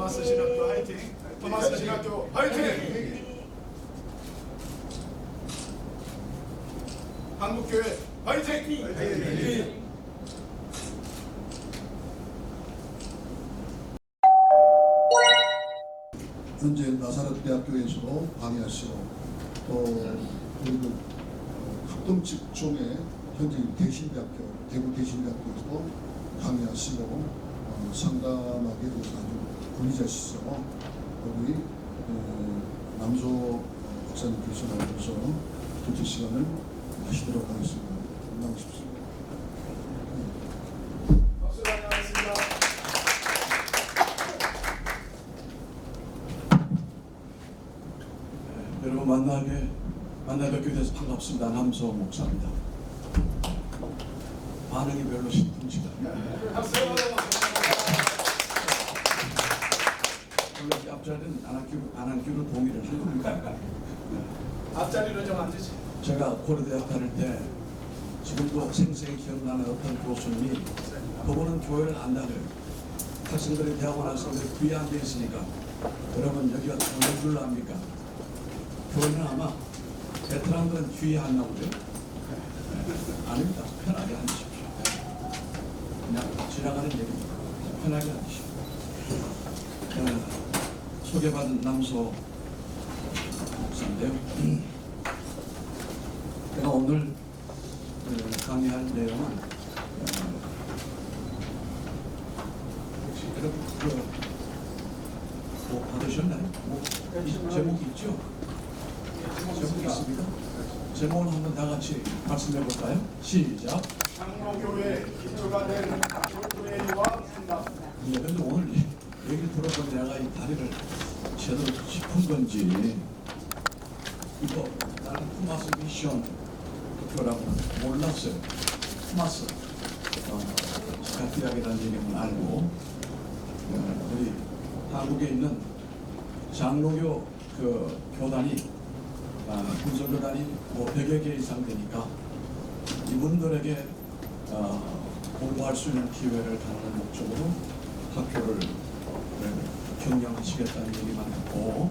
토마스 신학교 화이팅! 토마스 신학교 화이팅! 한국교회 화이팅! 화이팅! 현재 나사렛 대학교에서도 강의하시고 또 그리고 합동 직종의 현재 대신대학교 대구 대신대학교에서도 강의하시고 상담하게 돼서 아주 권위자시죠. 우리 남조 목사님께서 나오셔서 교체 시간을 하시도록 하겠습니다. 나오십시오. 박수 환영하겠습니다. 여러분 만나 뵙게 돼서 반갑습니다. 남소 목사입니다. 반응이 별로 심심치가 않아요. 박수! 원래 앞자리는 안 하기로 동의를 한 겁니다. 앞자리로 좀 앉으시. 제가 고려대학 다닐 때 지금도 생생히 기억나는 어떤 교수님이 그분은 교회를 안 다녀요. 학생들이 대학원 학생들이 귀에 앉아 있으니까 여러분 여기가 어느 줄로 압니까? 교회는 아마 베테랑들은 뒤에 안 나오죠? 아닙니다. 편하게 앉으십시오. 그냥 지나가는 얘기입니다. 편하게 앉으십시오. 소개받은 남소 목사인데요. 제가 오늘 강의할 내용은 혹시 여러분 뭐 받으셨나요? 뭐 제목이 있죠? 제목이 있습니다. 제목을 한번 다 같이 말씀해 볼까요? 시작. 장로교회 기초가 된 교회와 상담. 근데 오늘 얘기를 들어보니 내가 이 다리를 제대로 짚은 건지 이거 나는 토마스 미션 학교라고 몰랐어요. 토마스 대학이라는 얘기는 알고 우리 한국에 있는 장로교 그 교단이 군소교단이 뭐 100여 개 이상 되니까 이분들에게 공부할 수 있는 기회를 갖는 목적으로 학교를 경영하시겠다는 얘기만 했고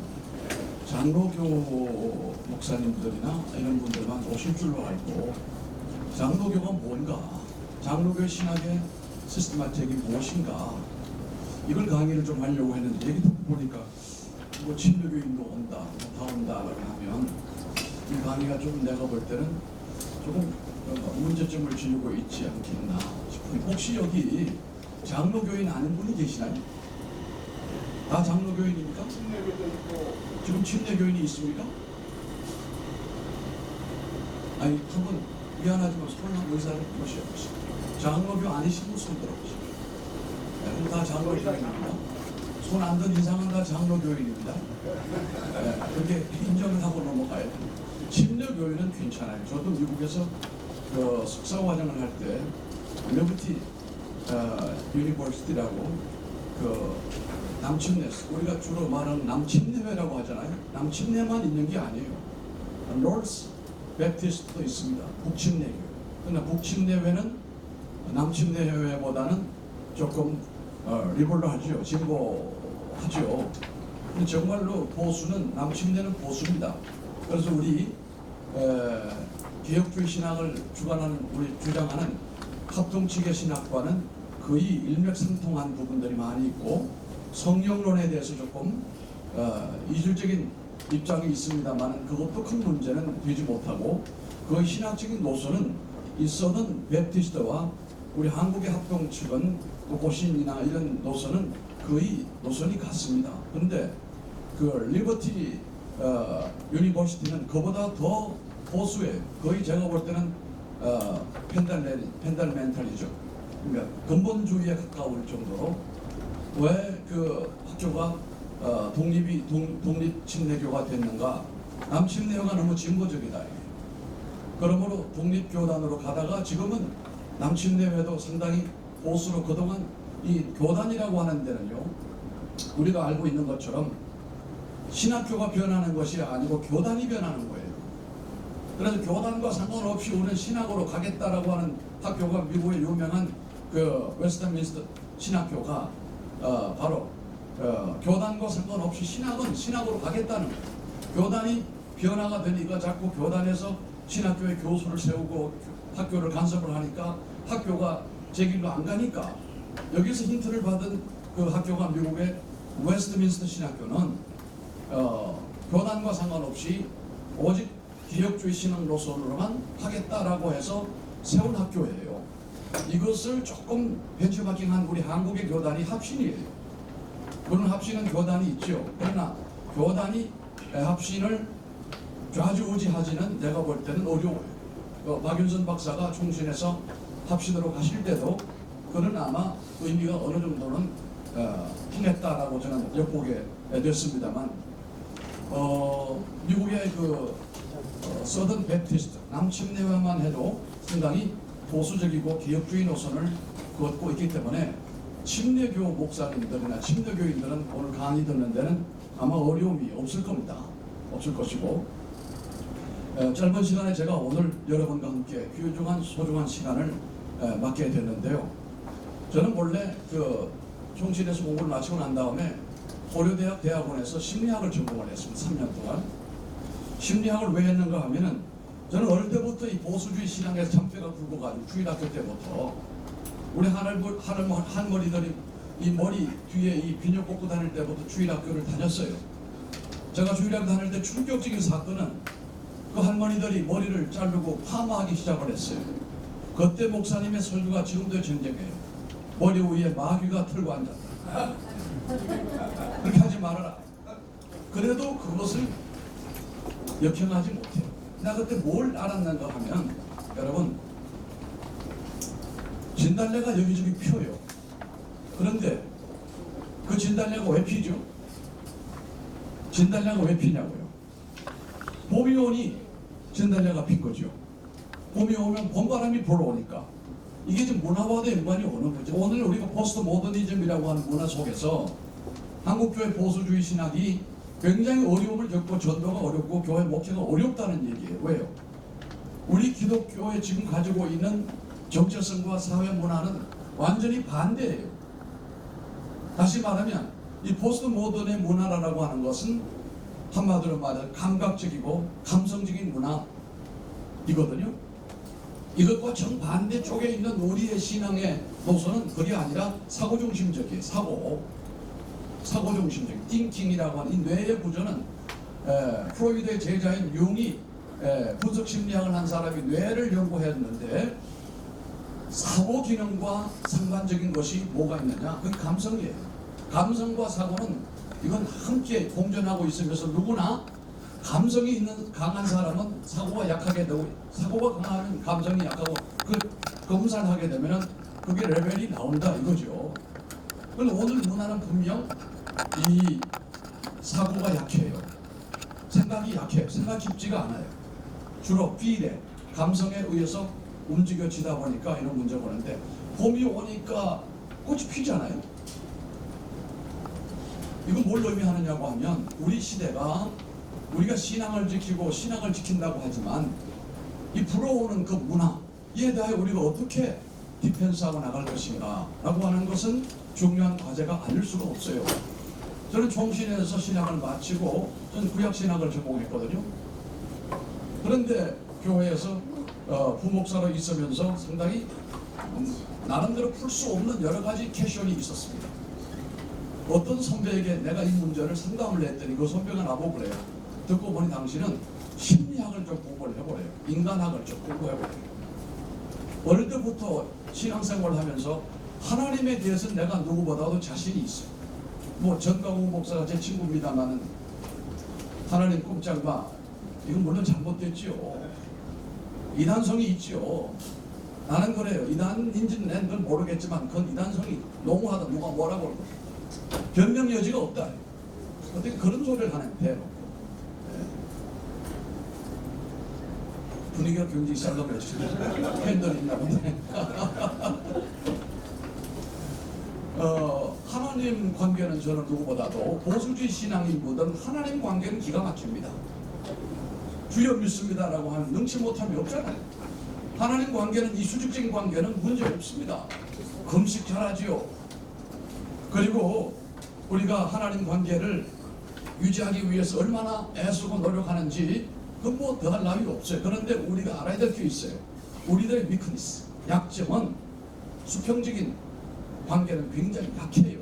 장로교 목사님들이나 이런 분들만 오실 줄로 알고 장로교가 뭔가, 장로교 신학의 시스테마틱이 무엇인가 이걸 강의를 좀 하려고 했는데 얘기 듣고 보니까 뭐 진료교인도 온다, 다 온다라고 하면 이 강의가 좀 내가 볼 때는 조금 문제점을 지니고 있지 않겠나 싶어요. 혹시 여기 장로교인 아는 분이 계시나요? 다 장로교인입니까? 침례교도 있고. 지금 침례교인이 있습니까? 아니 한번 미안하지만 손한 의사를 모셔보시죠. 장로교 아니신 분 손 들어보시죠. 네, 다 장로교인입니다. 손 안 든 이상은 다 장로교인입니다. 네, 그렇게 인정을 하고 넘어가야 돼요. 침례교인은 괜찮아요. 저도 미국에서 그 석사 과정을 할 때 리버티 유니버시티라고 그 남침내, 우리가 주로 말하는 남침내회라고 하잖아요. 남침내만 있는 게 아니에요. 노스 베프티스트도 있습니다. 북침내교. 그러나 북침내회는 남침내회보다는 조금 리버럴하죠. 진보하죠. 근데 정말로 보수는 남침내는 보수입니다. 그래서 우리 개혁주의 신학을 주장하는 합동치계 신학과는 거의 일맥상통한 부분들이 많이 있고 성령론에 대해서 조금 이질적인 입장이 있습니다만 그것도 큰 문제는 되지 못하고 그 신학적인 노선은 있어는 베프티스트와 우리 한국의 합동 측은 또 고신이나 이런 노선은 거의 노선이 같습니다. 그런데 그 리버티 유니버시티는 그보다 더 보수예요. 거의 제가 볼 때는 펜달멘탈이죠. 그러니까 근본주의에 가까울 정도로 왜 그 학교가 독립침례교가 됐는가? 남침례교가 너무 진보적이다. 그러므로 독립교단으로 가다가 지금은 남침례회도 상당히 보수로 그동안 이 교단이라고 하는 데는요, 우리가 알고 있는 것처럼 신학교가 변하는 것이 아니고 교단이 변하는 거예요. 그래서 교단과 상관없이 우리는 신학으로 가겠다라고 하는 학교가 미국의 유명한 그 웨스트민스터 신학교가 바로 교단과 상관없이 신학은 신학으로 가겠다는 거예요. 교단이 변화가 되니까 자꾸 교단에서 신학교에 교수를 세우고 학교를 간섭을 하니까 학교가 제 길로 안 가니까 여기서 힌트를 받은 그 학교가 미국의 웨스트민스터 신학교는 교단과 상관없이 오직 개혁주의 신학 노선으로만 하겠다라고 해서 세운 학교예요. 이것을 조금 벤치마킹한 우리 한국의 교단이 합신이에요. 그런 합신은 교단이 있죠. 그러나 교단이 합신을 좌지우지하지는 내가 볼 때는 어려워요. 박윤선 박사가 총신에서 합신으로 가실 때도 그는 아마 의미가 어느 정도는 통했다라고 저는 엿보게 됐습니다만 미국의 그 서던 베프티스트 남침내만 해도 상당히 보수적이고 개혁주의 노선을 걷고 있기 때문에 침례교 목사님들이나 침례교인들은 오늘 강의 듣는 데는 아마 어려움이 없을 겁니다. 없을 것이고 짧은 시간에 제가 오늘 여러분과 함께 귀중한 소중한 시간을 맡게 됐는데요. 저는 원래 그 총신에서 공부를 마치고 난 다음에 고려대학 대학원에서 심리학을 전공을 했습니다. 3년 동안. 심리학을 왜 했는가 하면은 저는 어릴 때부터 이 보수주의 신앙에서 참배가 굵어가지고 주일학교 때부터 우리 할머니들이 이 머리 뒤에 이 비녀 꽂고 다닐 때부터 주일학교를 다녔어요. 제가 주일학교 다닐 때 충격적인 사건은 그 할머니들이 머리를 자르고 파마하기 시작을 했어요. 그때 목사님의 설교가 지금도 전쟁이에요. 머리 위에 마귀가 틀고 앉았다. 그렇게 하지 말아라. 그래도 그것을 역행하지 못해요. 나 그때 뭘 알았는가 하면 여러분 진달래가 여기저기 펴요. 그런데 그 진달래가 왜 피죠? 진달래가 왜 피냐고요? 봄이 오니 진달래가 핀 거죠. 봄이 오면 봄바람이 불어오니까 이게 지금 문화와도 연관이 오는 거죠. 오늘 우리가 포스트 모더니즘이라고 하는 문화 속에서 한국교회 보수주의 신학이 굉장히 어려움을 겪고 전도가 어렵고 교회 목회가 어렵다는 얘기예요. 왜요? 우리 기독교에 지금 가지고 있는 정체성과 사회 문화는 완전히 반대예요. 다시 말하면 이 포스트 모던의 문화라고 하는 것은 한마디로 말해 감각적이고 감성적인 문화이거든요. 이것과 정반대 쪽에 있는 우리의 신앙의 노선은 그게 아니라 사고중심적이에요. 사고중심적 띵킹이라고 하는 이 뇌의 구조는 프로이드의 제자인 융이 분석심리학을 한 사람이 뇌를 연구했는데 사고 기능과 상관적인 것이 뭐가 있느냐? 그게 감성이에요. 감성과 사고는 이건 함께 공존하고 있으면서 누구나 감성이 있는 강한 사람은 사고가 약하게 되고 사고가 강하면 감성이 약하고 그 검사를 하게 되면은 그게 레벨이 나온다 이거죠. 그런데 오늘 문화는 분명 이 사고가 약해요. 생각이 약해요. 생각 깊지가 않아요. 주로 필에 감성에 의해서 움직여지다 보니까 이런 문제가 오는데 봄이 오니까 꽃이 피잖아요. 이건 뭘 의미하느냐고 하면 우리 시대가 우리가 신앙을 지키고 신앙을 지킨다고 하지만 이 불어오는 그 문화에 대해 우리가 어떻게 디펜스하고 나갈 것인가 라고 하는 것은 중요한 과제가 아닐 수가 없어요. 저는 총신에서 신학을 마치고 저는 구약신학을 전공했거든요. 그런데 교회에서 부목사로 있으면서 상당히 나름대로 풀 수 없는 여러 가지 캐션이 있었습니다. 어떤 선배에게 내가 이 문제를 상담을 했더니 그 선배가 나보고 그래요. 듣고 보니 당신은 심리학을 좀 공부를 해보래요. 인간학을 좀 공부해보래요. 어릴 때부터 신앙생활을 하면서 하나님에 대해서 내가 누구보다도 자신이 있어요. 뭐 전가공 목사가 제 친구입니다만은 하나님 꼼짝 마. 이건 물론 잘못됐지요. 이단성이 있지요. 나는 그래요. 이단인지는 난 그건 모르겠지만 그건 이단성이 너무하다. 누가 뭐라고 그러고 변명 여지가 없다. 어떻게 그런 소리를 하는 대놓고 분위기가 굉장히 쌀렁해지죠. 팬들이 있나 보네. 하나님 관계는 저는 누구보다도 보수주의 신앙인보다는 하나님 관계는 기가 막힙니다. 주여 믿습니다라고 하면 능치 못함이 없잖아요. 하나님 관계는 이 수직적인 관계는 문제 없습니다. 금식 잘하지요. 그리고 우리가 하나님 관계를 유지하기 위해서 얼마나 애쓰고 노력하는지 그건 뭐 더할 나위 없어요. 그런데 우리가 알아야 될 게 있어요. 우리들의 위크니스, 약점은 수평적인 관계는 굉장히 약해요.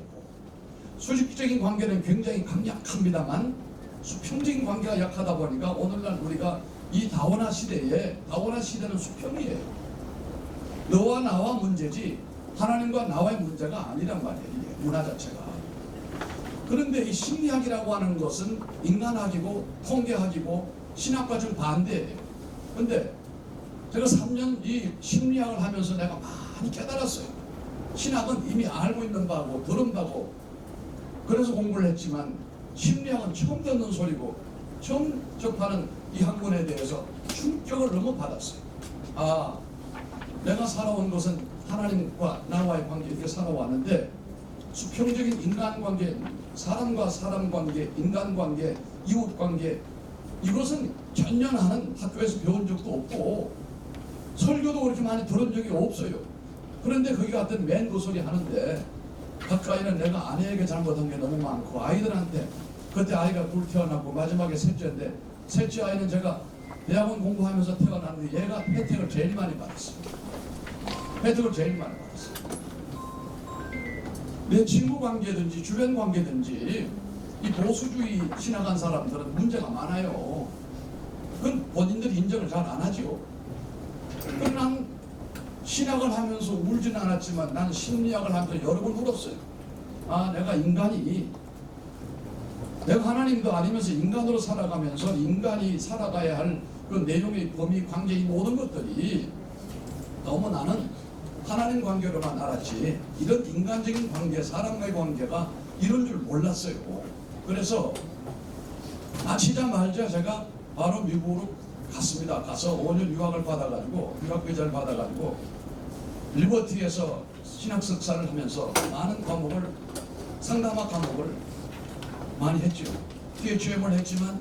수직적인 관계는 굉장히 강력합니다만 수평적인 관계가 약하다 보니까 오늘날 우리가 이 다원화 시대는 수평이에요. 너와 나와 문제지 하나님과 나와의 문제가 아니란 말이에요. 이게 문화 자체가. 그런데 이 심리학이라고 하는 것은 인간학이고 통계학이고 신학과 좀 반대예요. 그런데 제가 3년 이 심리학을 하면서 내가 많이 깨달았어요. 신학은 이미 알고 있는 바고 들은 바고 그래서 공부를 했지만 심리학은 처음 듣는 소리고 처음 접하는 이 학문에 대해서 충격을 너무 받았어요. 아, 내가 살아온 것은 하나님과 나와의 관계 이렇게 살아왔는데 수평적인 인간관계, 사람과 사람 관계, 인간관계, 이웃관계 이것은 전년하는 학교에서 배운 적도 없고 설교도 그렇게 많이 들은 적이 없어요. 그런데 거기 갔더니 맨 그 소리 하는데 가까이는 내가 아내에게 잘못한 게 너무 많고 아이들한테 그때 아이가 둘 태어났고 마지막에 셋째인데 셋째 아이는 제가 대학원 공부하면서 태어났는데 얘가 혜택을 제일 많이 받았어요. 혜택을 제일 많이 받았어요. 내 친구 관계든지 주변 관계든지 이 보수주의 신학한 사람들은 문제가 많아요. 그건 본인들이 인정을 잘 안 하죠. 난 신학을 하면서 울지는 않았지만 난 심리학을 하면서 여러 번 울었어요. 아, 내가 하나님도 아니면서 인간으로 살아가면서 인간이 살아가야 할 그 내용의 범위, 관계 이 모든 것들이 너무 나는 하나님 관계로만 알았지 이런 인간적인 관계, 사람과의 관계가 이런 줄 몰랐어요. 그래서 마치자마자 제가 바로 미국으로 갔습니다. 가서 5년 유학 비자를 받아가지고 리버티에서 신학 석사를 하면서 많은 과목을 상담학 과목을 많이 했죠. PhM을 했지만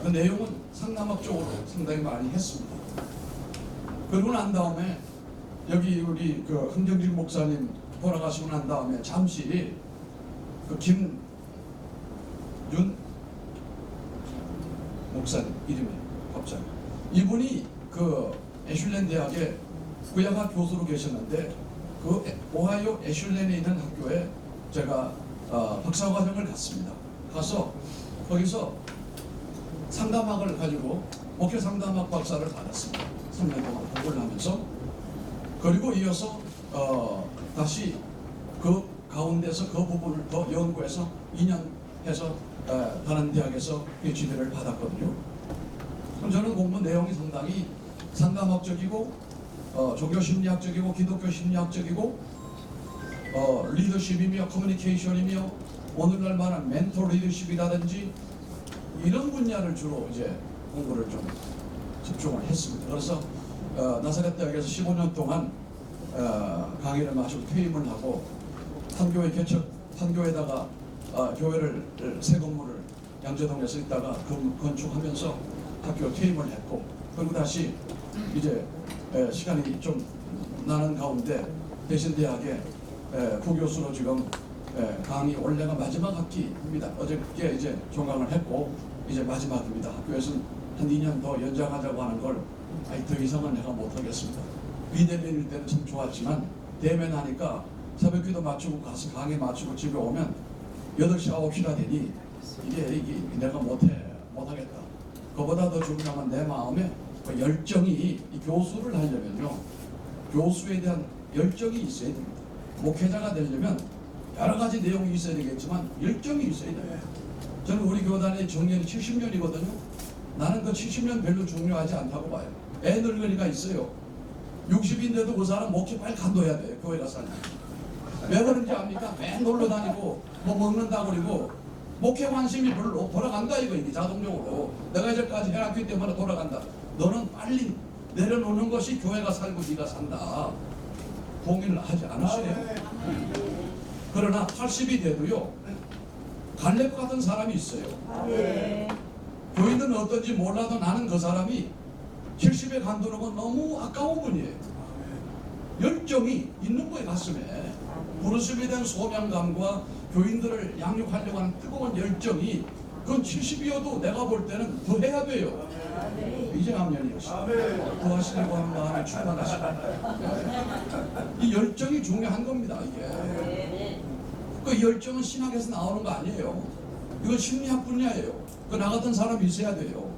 그 내용은 상담학 쪽으로 상당히 많이 했습니다. 그러고 난 다음에 여기 우리 그 흥정진 목사님 돌아가시고 난 다음에 잠시 그 김윤 목사님 이름이 갑자기 이분이 그 애슐렌 대학에 구약학 교수로 계셨는데 그 오하이오 애슐렌에 있는 학교에 제가 박사과정을 갔습니다. 가서 거기서 상담학을 가지고 목회 상담학 박사를 받았습니다. 3년 동안 공부를 하면서 그리고 이어서 다시 그 가운데서 그 부분을 더 연구해서 2년 해서 다른 대학에서 PhD를 받았거든요. 그럼 저는 공부 내용이 상당히 상담학적이고 종교심리학적이고 기독교 심리학적이고 리더십이며 커뮤니케이션이며 오늘날 말하는 멘토 리더십이라든지 이런 분야를 주로 이제 공부를 좀 집중을 했습니다. 그래서 나사렛 대학에서 15년 동안 강의를 마치고 퇴임을 하고 판교에다가 교회를 새 건물을 양재동에서 있다가 건축하면서 학교 퇴임을 했고 그리고 다시 이제 시간이 좀 나는 가운데 대신대학에 부교수로 지금 강의 올해가 마지막 학기입니다. 어저께 이제 종강을 했고 이제 마지막입니다. 학교에서는 한 2년 더 연장하자고 하는 걸 더 이상은 내가 못하겠습니다. 비대면일 때는 참 좋았지만 대면하니까 새벽기도 마치고 가서 강의 마치고 집에 오면 8시 9시나 되니 이게 내가 못하겠다. 그보다 더 중요한 내 마음에 그 열정이 이 교수를 하려면요 교수에 대한 열정이 있어야 됩니다. 목회자가 되려면 여러 가지 내용이 있어야 되겠지만 열정이 있어야 돼요. 저는 우리 교단의 정년이 70년이거든요. 나는 그 70년 별로 중요하지 않다고 봐요. 애 늙은이가 있어요. 60인데도 그 사람 목회 빨리 간둬야 돼요. 교회 가서. 왜 그런지 압니까? 맨 놀러 다니고 뭐 먹는다고 그러고 목회 관심이 별로 돌아간다 이게 자동적으로. 내가 이제까지 해놨기 때문에 돌아간다. 너는 빨리 내려놓는 것이 교회가 살고 네가 산다. 동의를 하지 않으시네요. 그러나 80이 돼도요 갈렙 같은 사람이 있어요. 교인들은 어떤지 몰라도 나는 그 사람이 70에 간두는 건 너무 아까운 분이에요. 열정이 있는 거예요. 가슴에 부르심에 대한 소명감과 교인들을 양육하려고 하는 뜨거운 열정이 그건 70이어도 내가 볼 때는 더 해야 돼요. 이제 암년이었어. 더 하시려고 하는 마음이 충만하시고 이 열정이 중요한 겁니다. 이게 그 열정은 신학에서 나오는 거 아니에요. 이건 심리학 분야예요. 그 나 같은 사람이 있어야 돼요.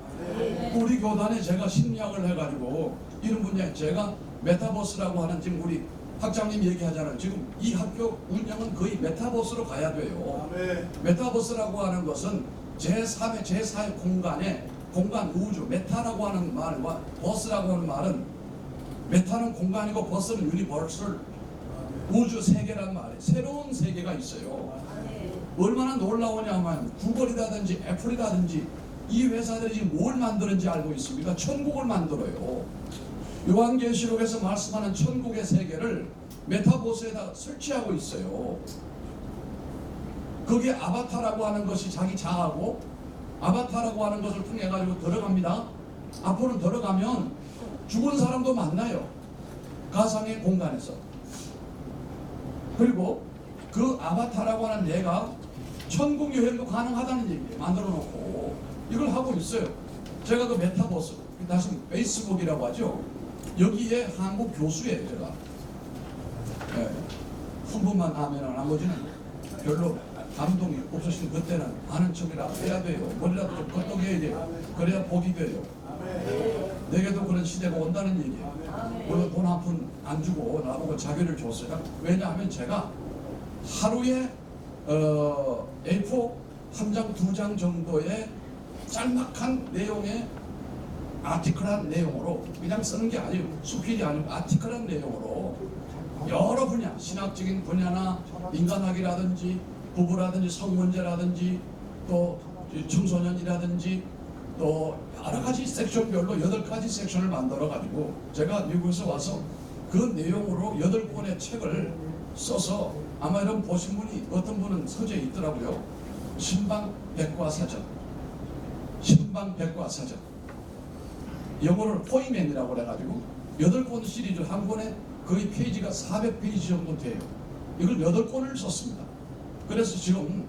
우리 교단에 제가 심리학을 해가지고 이런 분야에 제가 메타버스라고 하는 지금 우리 학장님 얘기하잖아요. 지금 이 학교 운영은 거의 메타버스로 가야 돼요. 메타버스라고 하는 것은 제3의 제4의 공간 우주 메타라고 하는 말과 버스라고 하는 말은 메타는 공간이고 버스는 유니버설 우주 세계란 말이에요. 새로운 세계가 있어요. 얼마나 놀라우냐면 구글이라든지 애플이라든지 이 회사들이 지금 뭘 만드는지 알고 있습니까? 천국을 만들어요. 요한계시록에서 말씀하는 천국의 세계를 메타버스에다 설치하고 있어요. 거기에 아바타라고 하는 것이 자기 자아고 아바타라고 하는 것을 통해 가지고 들어갑니다. 앞으로는 들어가면 죽은 사람도 만나요. 가상의 공간에서. 그리고 그 아바타라고 하는 얘가 천국 여행도 가능하다는 얘기예요. 만들어 놓고 이걸 하고 있어요. 제가 그 메타버스, 다시 페이스북이라고 하죠. 여기에 한국 교수예요. 제가 후보만 하면 나머지는 별로 감동이 없으신 그때는 아는 척이라도 해야 돼요. 머리라도 좀 끄덕여야 돼요. 그래야 복이 돼요. 내게도 그런 시대가 온다는 얘기예요. 물론 돈 한 푼 안 주고 나보고 자비를 줬어요. 왜냐하면 제가 하루에 A4 한 장, 두 장 정도의 짤막한 내용의 아티클한 내용으로 그냥 쓰는 게 아니에요. 수필이 아니고 아티클한 내용으로 여러 분야, 신학적인 분야나 인간학이라든지 부부라든지 성문제라든지 또 청소년이라든지 또 여러 가지 섹션별로 8가지 섹션을 만들어 가지고 제가 미국에서 와서 그 내용으로 8권의 책을 써서 아마 여러분 보신 분이 어떤 분은 서재에 있더라고요. 신방백과사전. 신방백과사전. 영어를 포이맨이라고 그래가지고 8권 시리즈 한 권에 거의 페이지가 400페이지 정도 돼요. 이걸 8권을 썼습니다. 그래서 지금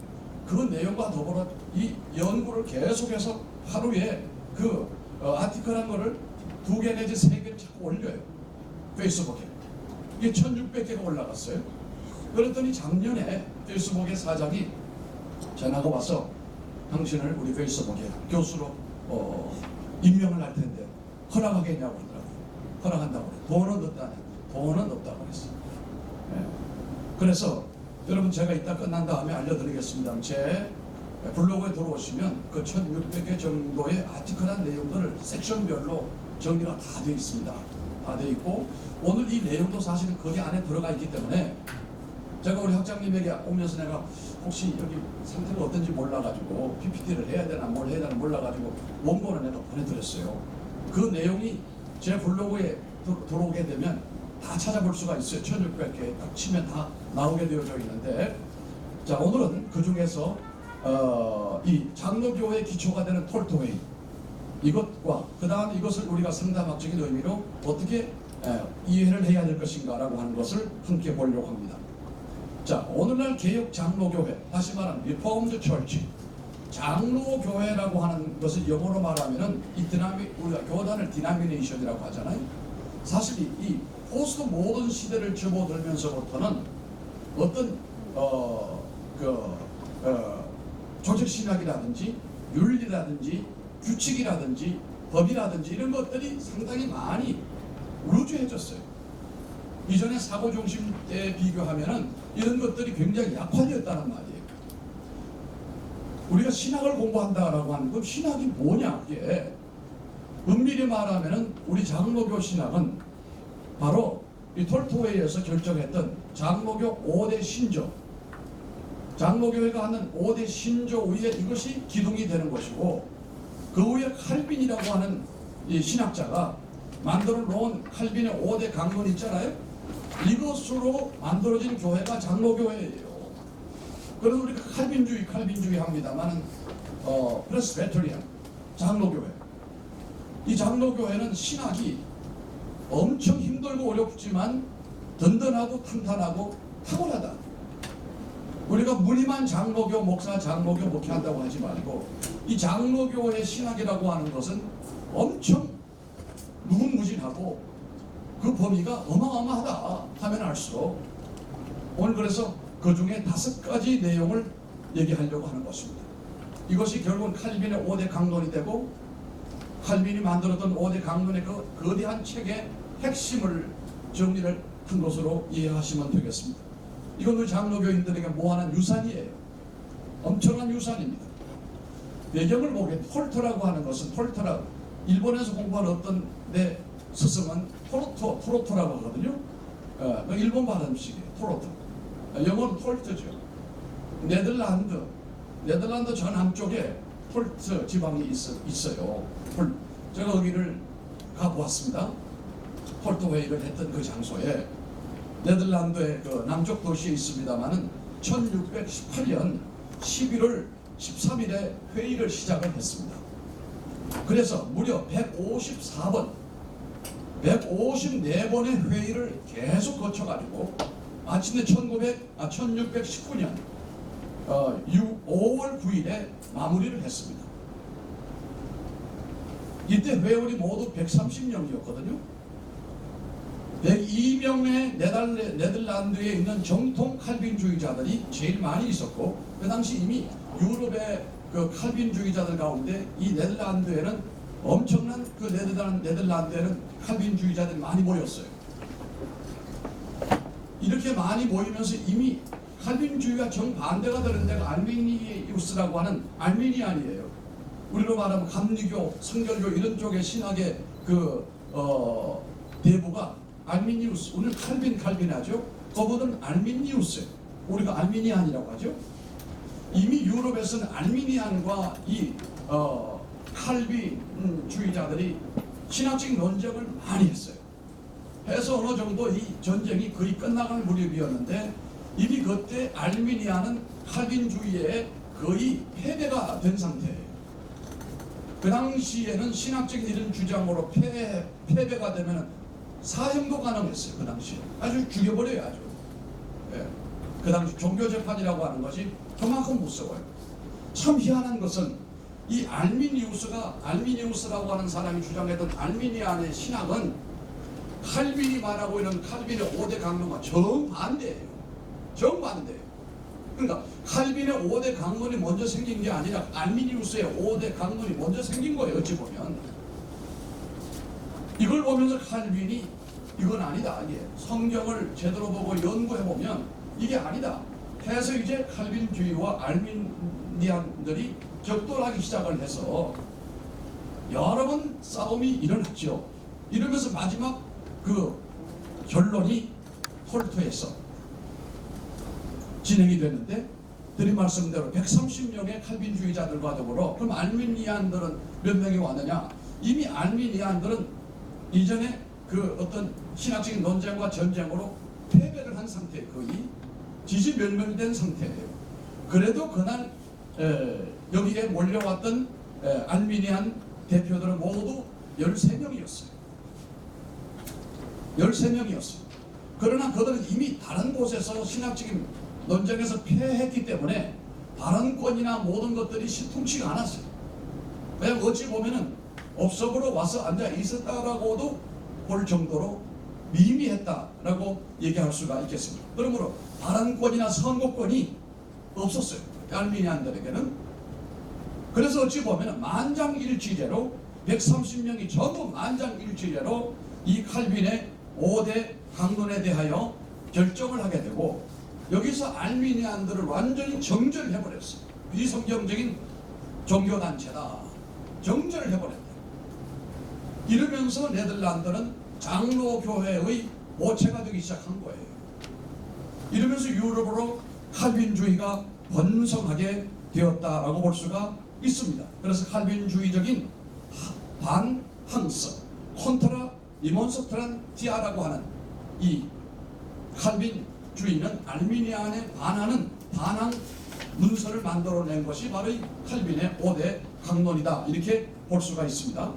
그 내용과 더불어 이 연구를 계속해서 하루에 그 아티클한 거를 2개 내지 3개를 자꾸 올려요. 페이스북에. 이게 1600개가 올라갔어요. 그랬더니 작년에 페이스북의 사장이 전화가 와서 당신을 우리 페이스북에 교수로 임명을 할 텐데 허락하겠냐고 그러더라고요. 허락한다고 그래요. 돈은 없다네. 돈은 없다고 그랬어요. 그래서 여러분 제가 이따 끝난 다음에 알려드리겠습니다. 제 블로그에 들어오시면 그 1600개 정도의 아티클한 내용들을 섹션별로 정리가 다 되어 있습니다. 다 되어 있고 오늘 이 내용도 사실은 거기 안에 들어가 있기 때문에 제가 우리 학장님에게 오면서 내가 혹시 여기 상태가 어떤지 몰라가지고 PPT를 해야 되나 뭘 해야 되나 몰라가지고 원고를 내가 보내드렸어요. 그 내용이 제 블로그에 들어오게 되면 다 찾아볼 수가 있어요. 1600개 딱 치면 다 나오게 되어져 있는데 자 오늘은 그 중에서 이 장로교회 기초가 되는 톨토웨이 이것과 그 다음 이것을 우리가 상담학적인 의미로 어떻게 이해를 해야 될 것인가 라고 하는 것을 함께 보려고 합니다. 자 오늘날 개혁 장로교회 다시 말하면 리포먼드 처치 장로교회라고 하는 것을 영어로 말하면은 우리가 교단을 디나미네이션이라고 하잖아요. 사실 이 포스트 모던 시대를 접어들면서부터는 어떤 조직 신학이라든지 윤리라든지 규칙이라든지 법이라든지 이런 것들이 상당히 많이 루즈해졌어요. 이전에 사고 중심 때 비교하면은 이런 것들이 굉장히 약화되었다는 말이에요. 우리가 신학을 공부한다라고 하는 건 신학이 뭐냐 그게 엄밀히 말하면은 우리 장로교 신학은 바로 이 톨토웨이에서 결정했던 장로교 5대 신조 장로교회가 하는 5대 신조 위에 이것이 기둥이 되는 것이고 그 위에 칼빈이라고 하는 이 신학자가 만들어 놓은 칼빈의 5대 강론 있잖아요. 이것으로 만들어진 교회가 장로교회예요. 그래서 우리가 칼빈주의 합니다만은 프레스베터리안 장로교회. 이 장로교회는 신학이 엄청 힘들고 어렵지만 든든하고 탄탄하고 탁월하다. 우리가 무늬만 장로교 목사, 장로교 목회한다고 하지 말고 이 장로교의 신학이라고 하는 것은 엄청 무궁무진하고 그 범위가 어마어마하다 하면 할수록 오늘 그래서 그 중에 5가지 내용을 얘기하려고 하는 것입니다. 이것이 결국은 칼빈의 5대 강론이 되고 칼빈이 만들었던 5대 강론의 그 거대한 책의 핵심을 정리를 한 것으로 이해하시면 되겠습니다. 이건 우리 장로교인들에게 모아놓은 유산이에요. 엄청난 유산입니다. 배경을 보게 톨토라고 하는 것은 톨토라 일본에서 공부한 어떤 내 스승은 토로토라고 하거든요. 일본 발음식이에요. 토로토. 영어는 톨트죠. 네덜란드 저 남쪽에 톨트 지방이 있어요. 제가 거기를 가보았습니다. 톨트 회의를 했던 그 장소에 네덜란드의 그 남쪽 도시에 있습니다만은 1618년 11월 13일에 회의를 시작을 했습니다. 그래서 무려 154번의 회의를 계속 거쳐가지고 마침내 1619년 5월 9일에 마무리를 했습니다. 이때 회원이 모두 130명이었거든요. 102명의 네덜란드에 있는 정통 칼빈주의자들이 제일 많이 있었고 그 당시 이미 유럽의 그 칼빈주의자들 가운데 이 네덜란드에는 엄청난 그 네덜란드에는 칼빈주의자들이 많이 모였어요. 이렇게 많이 모이면서 이미 칼빈주의가 정반대가 되는 데가 알미니우스라고 하는 알미니안이에요. 우리로 말하면 감리교, 성결교 이런 쪽의 신학의 그 대부가 알미니우스, 오늘 칼빈하죠. 그거보다는 알미니우스예요. 우리가 알미니안이라고 하죠. 이미 유럽에서는 알미니안과 이 칼빈주의자들이 신학적인 논쟁을 많이 했어요. 해서 어느 정도 이 전쟁이 거의 끝나갈 무렵이었는데 이미 그때 알미니아는 칼빈주의에 거의 패배가 된 상태예요. 그 당시에는 신학적인 이런 주장으로 패배가 되면 사형도 가능했어요. 그 당시에 아주 죽여버려요. 아주. 예. 그 당시 종교재판이라고 하는 것이 그만큼 무서워요. 참 희한한 것은 이 알미니우스라고 하는 사람이 주장했던 알미니안의 신학은 칼빈이 말하고 있는 칼빈의 5대 강론과 정반대예요. 정반대예요. 그러니까 칼빈의 5대 강론이 먼저 생긴 게 아니라 알미니우스의 5대 강론이 먼저 생긴 거예요. 어찌 보면 이걸 보면서 칼빈이 이건 아니다. 이게 성경을 제대로 보고 연구해보면 이게 아니다 해서 이제 칼빈주의와 알미니안들이 격돌하기 시작을 해서 여러 번 싸움이 일어났죠. 이러면서 마지막 그 결론이 톨토에서 진행이 됐는데 드린 말씀대로 130명의 칼빈주의자들과 더불어 그럼 알미니안들은 몇 명이 왔느냐? 이미 알미니안들은 이전에 그 어떤 신학적인 논쟁과 전쟁으로 패배를 한 상태, 거의 지지멸멸된 상태예요. 그래도 그날 여기에 몰려왔던 알미니안 대표들은 모두 13명이었어요. 13명이었어요. 그러나 그들은 이미 다른 곳에서 신학적인 논쟁에서 패했기 때문에 발언권이나 모든 것들이 신통치가 않았어요. 그냥 어찌 보면은 업석으로 와서 앉아 있었다라고도 볼 정도로 미미했다라고 얘기할 수가 있겠습니다. 그러므로 발언권이나 선거권이 없었어요. 알미니안들에게는. 그래서 어찌 보면은 만장일치제로 130명이 전부 만장일치제로 이 칼빈의 5대 강론에 대하여 결정을 하게 되고 여기서 알미니안들을 완전히 정절해버렸어요. 비성경적인 종교단체다. 정절을 해버렸다. 이러면서 네덜란드는 장로교회의 모체가 되기 시작한 거예요. 이러면서 유럽으로 칼빈주의가 번성하게 되었다라고 볼 수가 있습니다. 그래서 칼빈주의적인 반항스, 콘트라 리몬스트란티아라고 하는 이 칼빈주의는 알미니안에 반하는 반항 문서를 만들어낸 것이 바로 이 칼빈의 5대 강론이다. 이렇게 볼 수가 있습니다.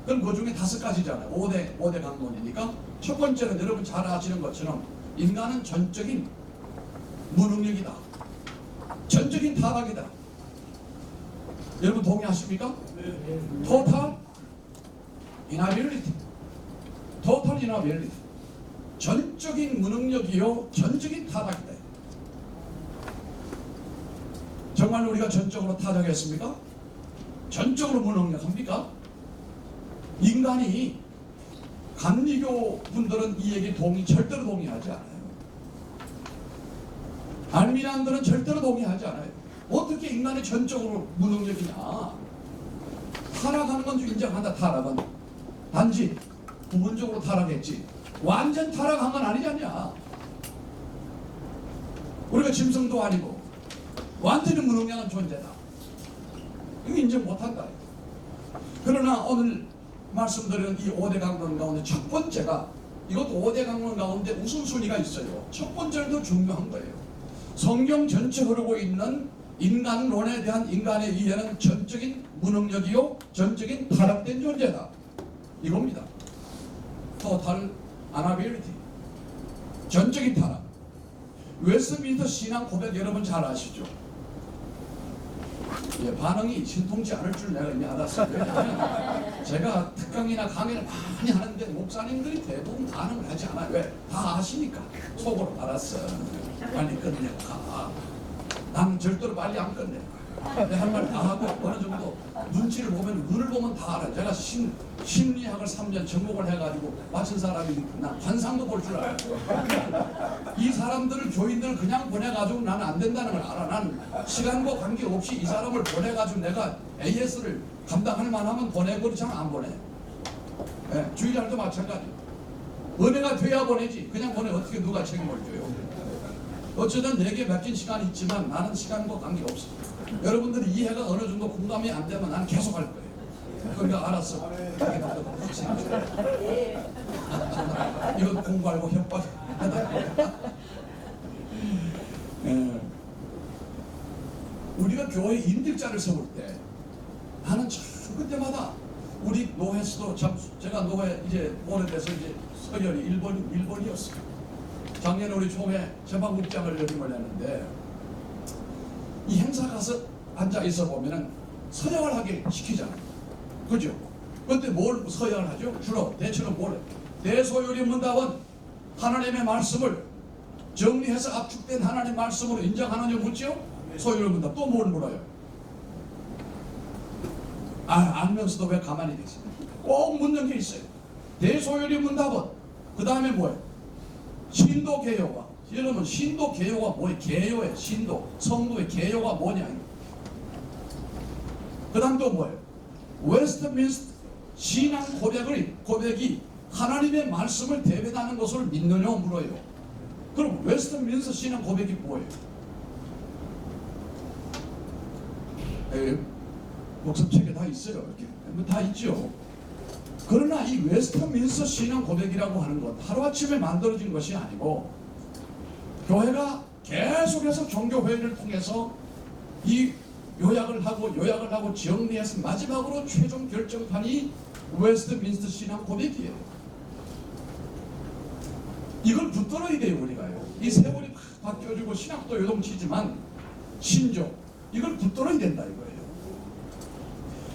그럼 그 중에 5가지잖아요. 5대 강론이니까 첫 번째는 여러분 잘 아시는 것처럼 인간은 전적인 무능력이다. 전적인 타락이다. 여러분 동의하십니까? 토탈 이나빌리티. 토탈 이나빌리티. 전적인 무능력이요 전적인 타락이다. 정말 우리가 전적으로 타락했습니까? 전적으로 무능력합니까? 인간이 감리교 분들은 이 얘기 절대로 동의하지 않아요. 알미란들은 절대로 동의하지 않아요. 어떻게 인간이 전적으로 무능력이냐? 타락하는 건 좀 인정한다. 타락은 단지 부분적으로 타락했지 완전 타락한 건 아니잖냐. 우리가 짐승도 아니고 완전히 무능력한 존재다. 이거 인정 못한다. 그러나 오늘 말씀드리는 이 5대 강론 가운데 첫 번째가, 이것도 5대 강론 가운데 우선순위가 있어요. 첫 번째는 더 중요한 거예요. 성경 전체 흐르고 있는 인간론에 대한 인간의 이해는 전적인 무능력이요 전적인 타락된 존재다. 이겁니다. 토탈 아나빌리티. 전적인 타락. 웨스트민스터 신앙 고백 여러분 잘 아시죠? 예, 반응이 신통치 않을 줄 내가 이미 알았어요. 왜냐하면 제가 특강이나 강의를 많이 하는데 목사님들이 대부분 반응을 하지 않아요. 왜? 다 아시니까. 속으로 알았어. 빨리 끝내고 가. 나는 절대로 빨리 안 끝내. 내 할 말 다 하고 어느 정도 눈치를 보면, 눈을 보면 다 알아. 제가 심리학을 3년 전공을 해가지고 마친 사람이 난 환상도 볼 줄 알아요. 이 사람들을, 교인들을 그냥 보내가지고 나는 안 된다는 걸 알아. 나는 시간과 관계없이 이 사람을 보내가지고 내가 AS를 감당할 만하면 보내고 잘 안 보내. 예, 주의자들도 마찬가지. 은혜가 돼야 보내지. 그냥 보내 어떻게 누가 책임을 져요. 어쩌든 내게 맡긴 시간이 있지만 나는 시간과 관계없어. 여러분들이 이해가 어느 정도 공감이 안 되면 나는 계속 할 거예요. 그러니까 알았어. 이건 공부하고 협박. 우리가 교회 인직자를 세울 때 나는 참 그때마다 우리 노회수도 참, 제가 노회 이제 오래돼서 이제 서열이 일본이었어요. 작년에 우리 총회 재방국장을 역임을 했는데 이 행사 가서 앉아 있어 보면은 서양을 하게 시키잖아요. 그죠? 그때 뭘 서양을 하죠? 주로 대체로 뭘? 대소요리 문답은 하나님의 말씀을 정리해서 압축된 하나님의 말씀으로 인정하느냐 묻죠? 소요리 문답. 또 뭘 물어요? 알면서도 왜 가만히 계세요? 꼭 묻는 게 있어요. 대소요리 문답은 그 다음에 뭐예요? 신도 개요가. 여러분 신도 개요가 뭐예요? 개요의 신도, 성도의 개요가 뭐냐? 그 다음 또 뭐예요? 웨스트민스터 신앙 고백이 하나님의 말씀을 대변하는 것을 믿느냐 물어요. 그럼 웨스트민스터 신앙 고백이 뭐예요? 목숨책에 다 있어요. 이렇게 다 있죠. 그러나 이 웨스트민스터 신앙 고백이라고 하는 것 하루아침에 만들어진 것이 아니고 교회가 계속해서 종교회의를 통해서 이 요약을 하고 정리해서 마지막으로 최종 결정판이 웨스트민스터 신앙 고백이에요. 이걸 붙들어야 돼요. 우리가요. 이 세월이 막 바뀌어지고 신학도 요동치지만 신조 이걸 붙들어야 된다 이거예요.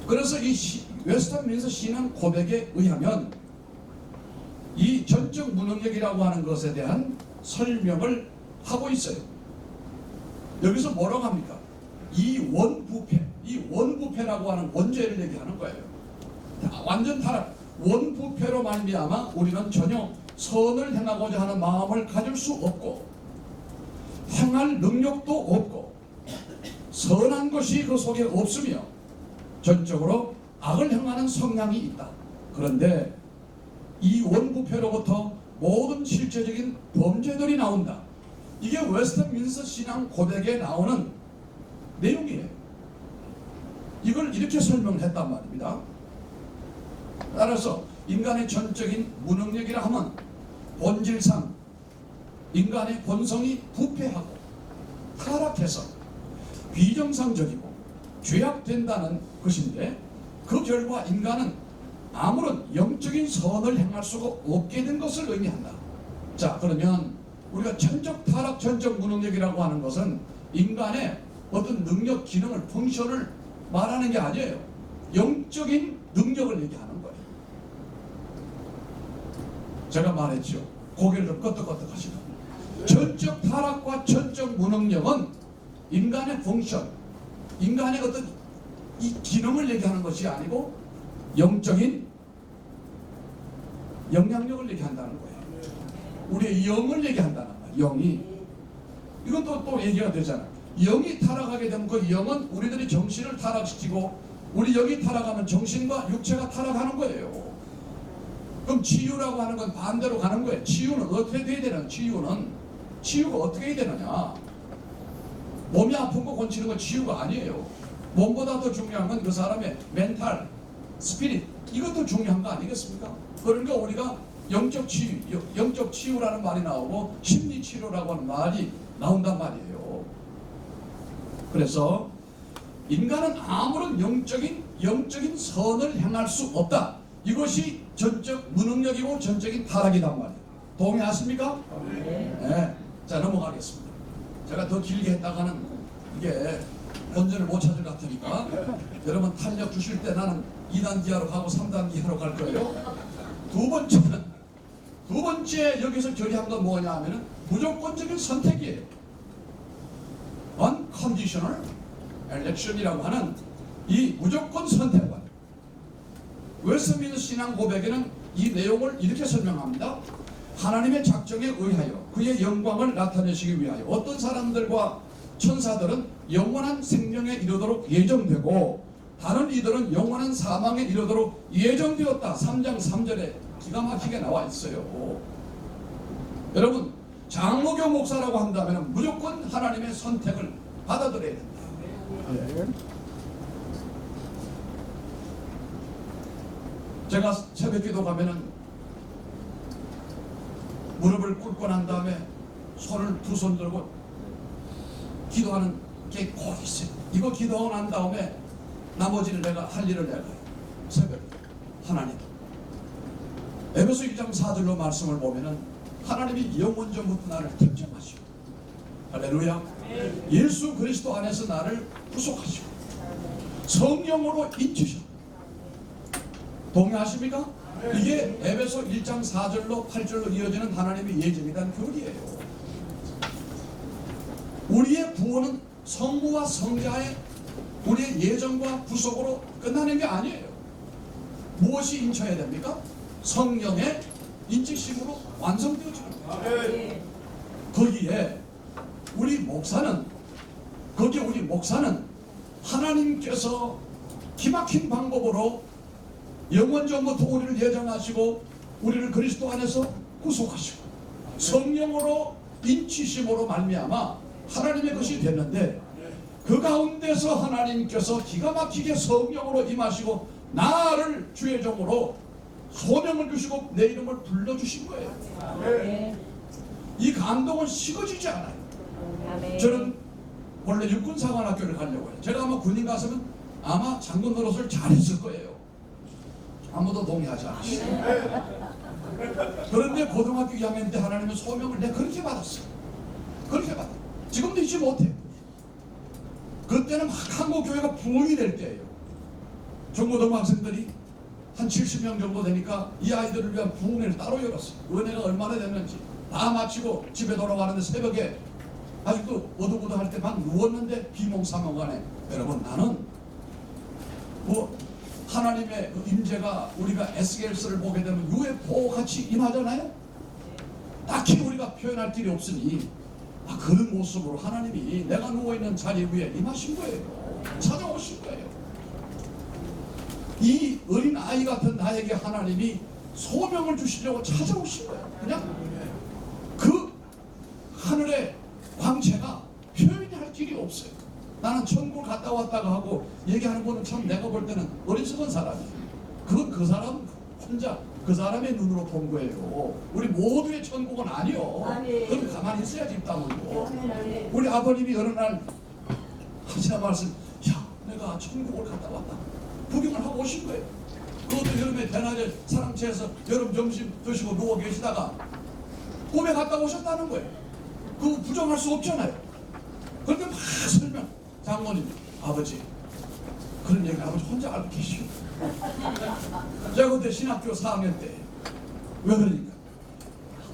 그래서 이 웨스트민스터 신앙 고백에 의하면 이 전적 무능력이라고 하는 것에 대한 설명을 하고 있어요. 여기서 뭐라고 합니까? 이 원부패라고 하는 원죄를 얘기하는 거예요. 완전 타락. 원부패로 말미암아 우리는 전혀 선을 행하고자 하는 마음을 가질 수 없고 행할 능력도 없고 선한 것이 그 속에 없으며 전적으로 악을 행하는 성향이 있다. 그런데 이 원부패로부터 모든 실제적인 범죄들이 나온다. 이게 웨스트민스터 신앙 고백에 나오는 내용이에요. 이걸 이렇게 설명했단 말입니다. 따라서 인간의 전적인 무능력이라 하면 본질상 인간의 본성이 부패하고 타락해서 비정상적이고 죄악된다는 것인데 그 결과 인간은 아무런 영적인 선을 행할 수가 없게 된 것을 의미한다. 자, 그러면 우리가 전적 타락, 전적 무능력이라고 하는 것은 인간의 어떤 능력, 기능을, 펑션을 말하는 게 아니에요. 영적인 능력을 얘기하는 거예요. 제가 말했죠. 고개를 좀 끄덕끄덕 하시고, 전적 타락과 전적 무능력은 인간의 펑션, 인간의 어떤 이 기능을 얘기하는 것이 아니고 영적인 영향력을 얘기한다는 거예요. 우리의 영을 얘기한다는 거예요. 영이. 이건 또 얘기가 되잖아요. 영이 타락하게 되면 그 영은 우리들이 정신을 타락시키고, 우리 영이 타락하면 정신과 육체가 타락하는 거예요. 그럼 치유라고 하는 건 반대로 가는 거예요. 치유는 어떻게 돼야 되는? 치유가 어떻게 해야 되느냐? 몸이 아픈 거 고치는 건 치유가 아니에요. 몸보다 더 중요한 건 그 사람의 멘탈, 스피릿, 이것도 중요한 거 아니겠습니까? 그러니까 우리가 영적 치유라는 말이 나오고 심리 치료라고 하는 말이 나온단 말이에요. 그래서 인간은 아무런 영적인 선을 행할 수 없다. 이것이 전적 무능력이고 전적인 타락이란 말이에요. 동의하십니까? 네. 자, 넘어가겠습니다. 제가 더 길게 했다가는 이게 본전을 못 찾을 것 같으니까 여러분 탄력 주실 때 나는 2단 기하로 가고 3단 기하로 갈 거예요. 두 번째 여기서 결의한 건 뭐냐 하면은 무조건적인 선택이에요. Unconditional Election이라고 하는 이 무조건 선택관. 웨스트민스터 신앙 고백에는 이 내용을 이렇게 설명합니다. 하나님의 작정에 의하여 그의 영광을 나타내시기 위하여 어떤 사람들과 천사들은 영원한 생명에 이르도록 예정되고 다른 이들은 영원한 사망에 이르도록 예정되었다. 3장 3절에 기가 막히게 나와 있어요. 여러분, 장로교 목사라고 한다면 무조건 하나님의 선택을 받아들여야 된다. 제가 새벽기도 가면은 무릎을 꿇고 난 다음에 손을 두 손 들고 기도하는 게 꼭 있어요. 이거 기도하고 난 다음에 나머지는 내가 할 일을 내가 새벽 하나님 에베소 1장 4절로 말씀을 보면은 하나님이 영원전부터 나를 택정하시고 할렐루야. 예수 그리스도 안에서 나를 구속하시고 성령으로 인치셔. 동의하십니까? 이게 에베소 1장 4절로 8절로 이어지는 하나님의 예정에 대한 교리예요. 우리의 구원은 성부와 성자의 우리의 예정과 구속으로 끝나는 게 아니에요. 무엇이 인쳐야 됩니까? 성령의 인치심으로 완성되어지는 거예요. 거기에 우리 목사는 하나님께서 기막힌 방법으로 영원전부터 우리를 예정하시고 우리를 그리스도 안에서 구속하시고 성령으로 인치심으로 말미암아 하나님의 것이 됐는데, 그 가운데서 하나님께서 기가 막히게 성령으로 임하시고 나를 주의 종으로 소명을 주시고 내 이름을 불러주신 거예요. 이 감동은 식어지지 않아요. 저는 원래 육군사관학교를 가려고 해요. 제가 아마 군인 갔으면 아마 장군 노릇을 잘했을 거예요. 아무도 동의하지 않으시죠. 그런데 고등학교 2학년 때 하나님의 소명을 내가 그렇게 받았어요. 그렇게 받았어요. 지금도 잊지 못해요. 그때는 막 한국 교회가 부흥이 될 때예요. 중고등학생들이 한 70명 정도 되니까 이 아이들을 위한 부흥회를 따로 열었어요. 은혜가 얼마나 됐는지 다 마치고 집에 돌아가는데 새벽에 아직도 어둑어둑할 때 막 누웠는데 비몽사몽간에 여러분 나는 뭐 하나님의 그 임재가 우리가 에스겔서를 보게 되면 UFO 같이 임하잖아요. 딱히 우리가 표현할 길이 없으니 그런 모습으로 하나님이 내가 누워있는 자리 위에 임하신 거예요. 찾아오신 거예요. 이 어린 아이 같은 나에게 하나님이 소명을 주시려고 찾아오신 거예요. 그냥 그 하늘의 광채가 표현이 할 길이 없어요. 나는 천국을 갔다 왔다가 하고 얘기하는 거는 참 내가 볼 때는 어리석은 사람이에요. 그건 그 사람 혼자 그 사람의 눈으로 본 거예요. 우리 모두의 천국은 아니요. 그럼 가만히 있어야지 입 다물고. 우리 아버님이 어느 날 하시는 말씀, 야 내가 천국을 갔다 왔다. 구경을 하고 오신 거예요. 그것도 여름에 대낮에 사랑채에서 여름 점심 드시고 누워 계시다가 꿈에 갔다 오셨다는 거예요. 그거 부정할 수 없잖아요. 그런데 막 설명. 장모님, 아버지 그런 얘기 아버지 혼자 알고 계시오. 제가 그때 신학교 4학년 때 왜 그러니까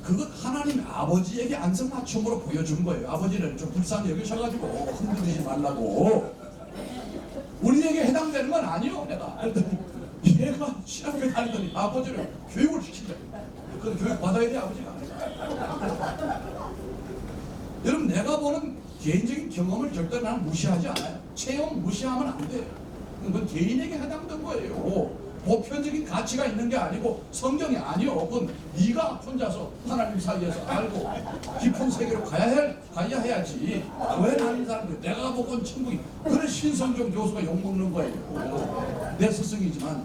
그것 하나님 아버지에게 안성맞춤으로 보여준 거예요. 아버지를 좀 불쌍히 여기셔가지고 흔들리지 말라고. 우리에게 해당되는 건 아니요. 내가 얘가 신학교 다니더니 아버지를 교육을 시킨다. 그건 교육 받아야 돼. 아버지가. 여러분 내가 보는 개인적인 경험을 절대 나는 무시하지 않아요. 체험 무시하면 안 돼요. 그건 개인에게 해당된 거예요. 보편적인 가치가 있는 게 아니고 성경이 아니요. 그건 네가 혼자서 하나님 사이에서 알고 깊은 세계로 가야 해야지. 왜 나는 사람들 내가 보건 천국이 그런 신성종 교수가 욕먹는 거예요. 내 스승이지만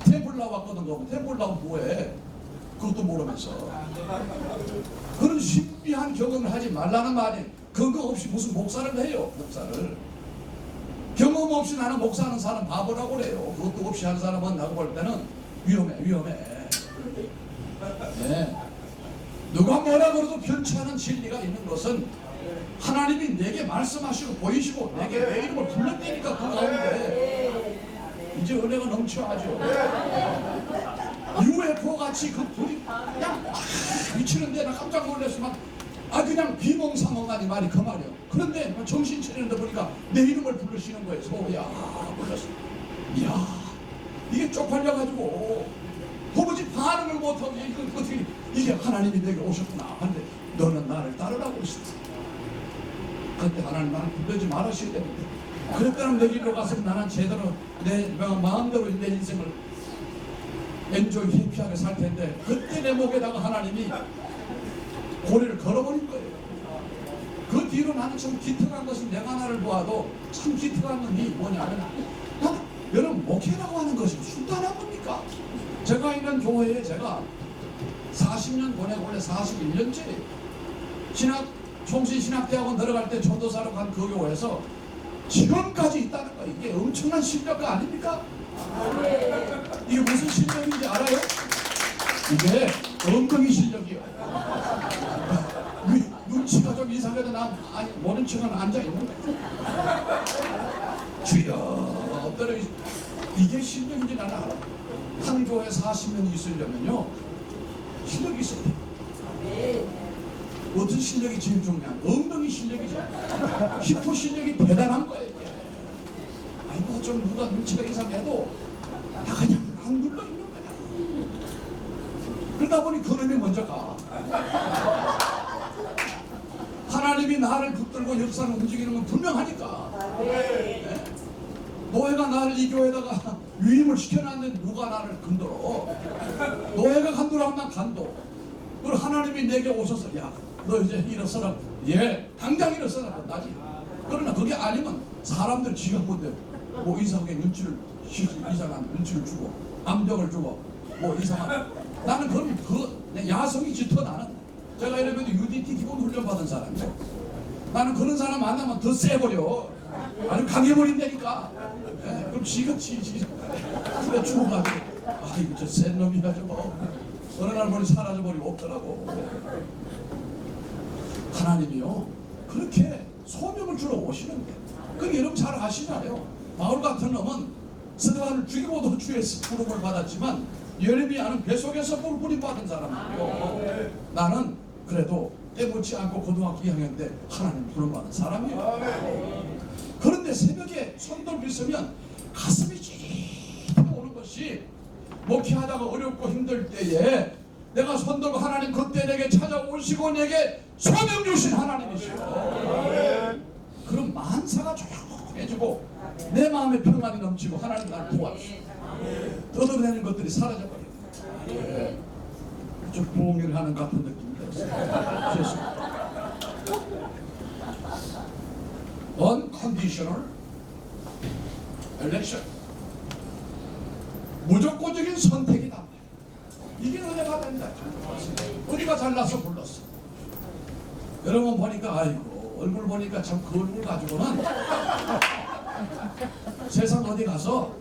템플 나왔거든. 그러면 템플 나오면 뭐해? 그것도 모르면서 그런 신비한 경험을 하지 말라는 말이 근거 없이 무슨 목사를 해요. 목사를 경험 없이 나는 목사하는 사람 바보라고 그래요. 그것도 없이 하는 사람은 나고 볼 때는 위험해. 네. 누가 뭐라 그래도 편치 않은 진리가 있는 것은 하나님이 내게 말씀하시고 보이시고 내게 내 이름을 불렀다니까 그 가운데 이제 은혜가 넘쳐하죠. UFO 같이 그 불이 그냥 미치는데 나 깜짝 놀랐지만 그냥 비몽사몽하니 말이 그 말이야. 그런데 정신 차리는데 보니까 내 이름을 부르시는 거예요. 소야 불렀어. 이야 이게 쪽팔려가지고 도무지 반응을 못하고 어떻게 이게 하나님이 내게 오셨구나 하는데 너는 나를 따르라고 했어. 그때 하나님 나를 불러지 말으셔야 되는데 그랬다면 내 길로 가서 나는 제대로 내 마음대로 내 인생을 엔조이 해피하게 살 텐데 그때 내 목에다가 하나님이 고리를 걸어버린 거예요. 그 뒤로 나는 참 기특한 것은 내가 나를 보아도 참 기특한 건 뭐냐면 여러분 목회라고 하는 것이 순탄한 겁니까? 제가 있는 교회에 제가 40년 보내고 원래 41년째 총신신학대학원 들어갈 때 전도사로 간 그 교회에서 지금까지 있다는 거 이게 엄청난 실력 아닙니까? 이게 무슨 실력인지 알아요? 이게 엉덩이 실력이에요. 눈치가 좀 이상해도 난 모른 척은 앉아있는 거야. 주여 어떠려 이게 실력인지 나는 알아. 한 교회 40년 있으려면요 실력이 있어야 돼. 어떤 실력이 제일 중요한 엉덩이 실력이죠. 히포 실력이 대단한 거예요. 아이고 좀 누가 눈치가 이상해도 나 그냥 안 눌러 있는 거야. 그러다 보니 그놈이 먼저 가. 하나님이 나를 붙들고 역사를 움직이는 건 분명하니까. 네? 노예가 나를 이 교회에다가 위임을 시켜놨는데 누가 나를 건드려. 노예가 간두라면 난 간도. 그리고 하나님이 내게 오셔서 야 너 이제 일어서라. 예 당장 일어서라. 나지. 그러나 그게 아니면 사람들 지가 뭔데 뭐 이상하게 이상한 눈치를 주고 암정을 주고 뭐 이상한 나는 그럼 내 야성이 짙어. 나는 제가 이러면 UDT 기본 훈련 받은 사람이에요. 나는 그런 사람 만나면 더 세버려. 아주 강해버린다니까. 예, 그럼 지가 그래 죽어가지고 이거 저 센 놈이야 저거. 어느 날 보니 사라져버리고 없더라고. 하나님이요 그렇게 소명을 주러 오시는데 그게 여러분 잘 아시나요? 바울 같은 놈은 스데반을 죽이고도 주의 부름을 받았지만 예레미야는 뱃속에서 부름 받은 사람이에요. 나는 그래도 때묻지 않고 고등학교 2학년 때 하나님 부름 받은 사람이에요. 그런데 새벽에 손 들고 있으면 가슴이 찌릿해 오는 것이 목회하다가 어렵고 힘들 때에 내가 손 들고 하나님 그때 내게 찾아오시고 내게 소명 주신 하나님이시오. 그럼 만사가 조용해지고 내 마음에 평안이 넘치고 하나님 나를 도와주시오. 뜯어내는 것들이 사라져버려요. 예. 좀 부흥을 하는 같은 느낌이 들었어요. 그래서 unconditional election 무조건적인 선택이다. 이게 은혜가 된다. 우리가 잘나서 불렀어. 여러분 보니까 아이고 얼굴 보니까 참 그 얼굴 가지고는 세상 어디 가서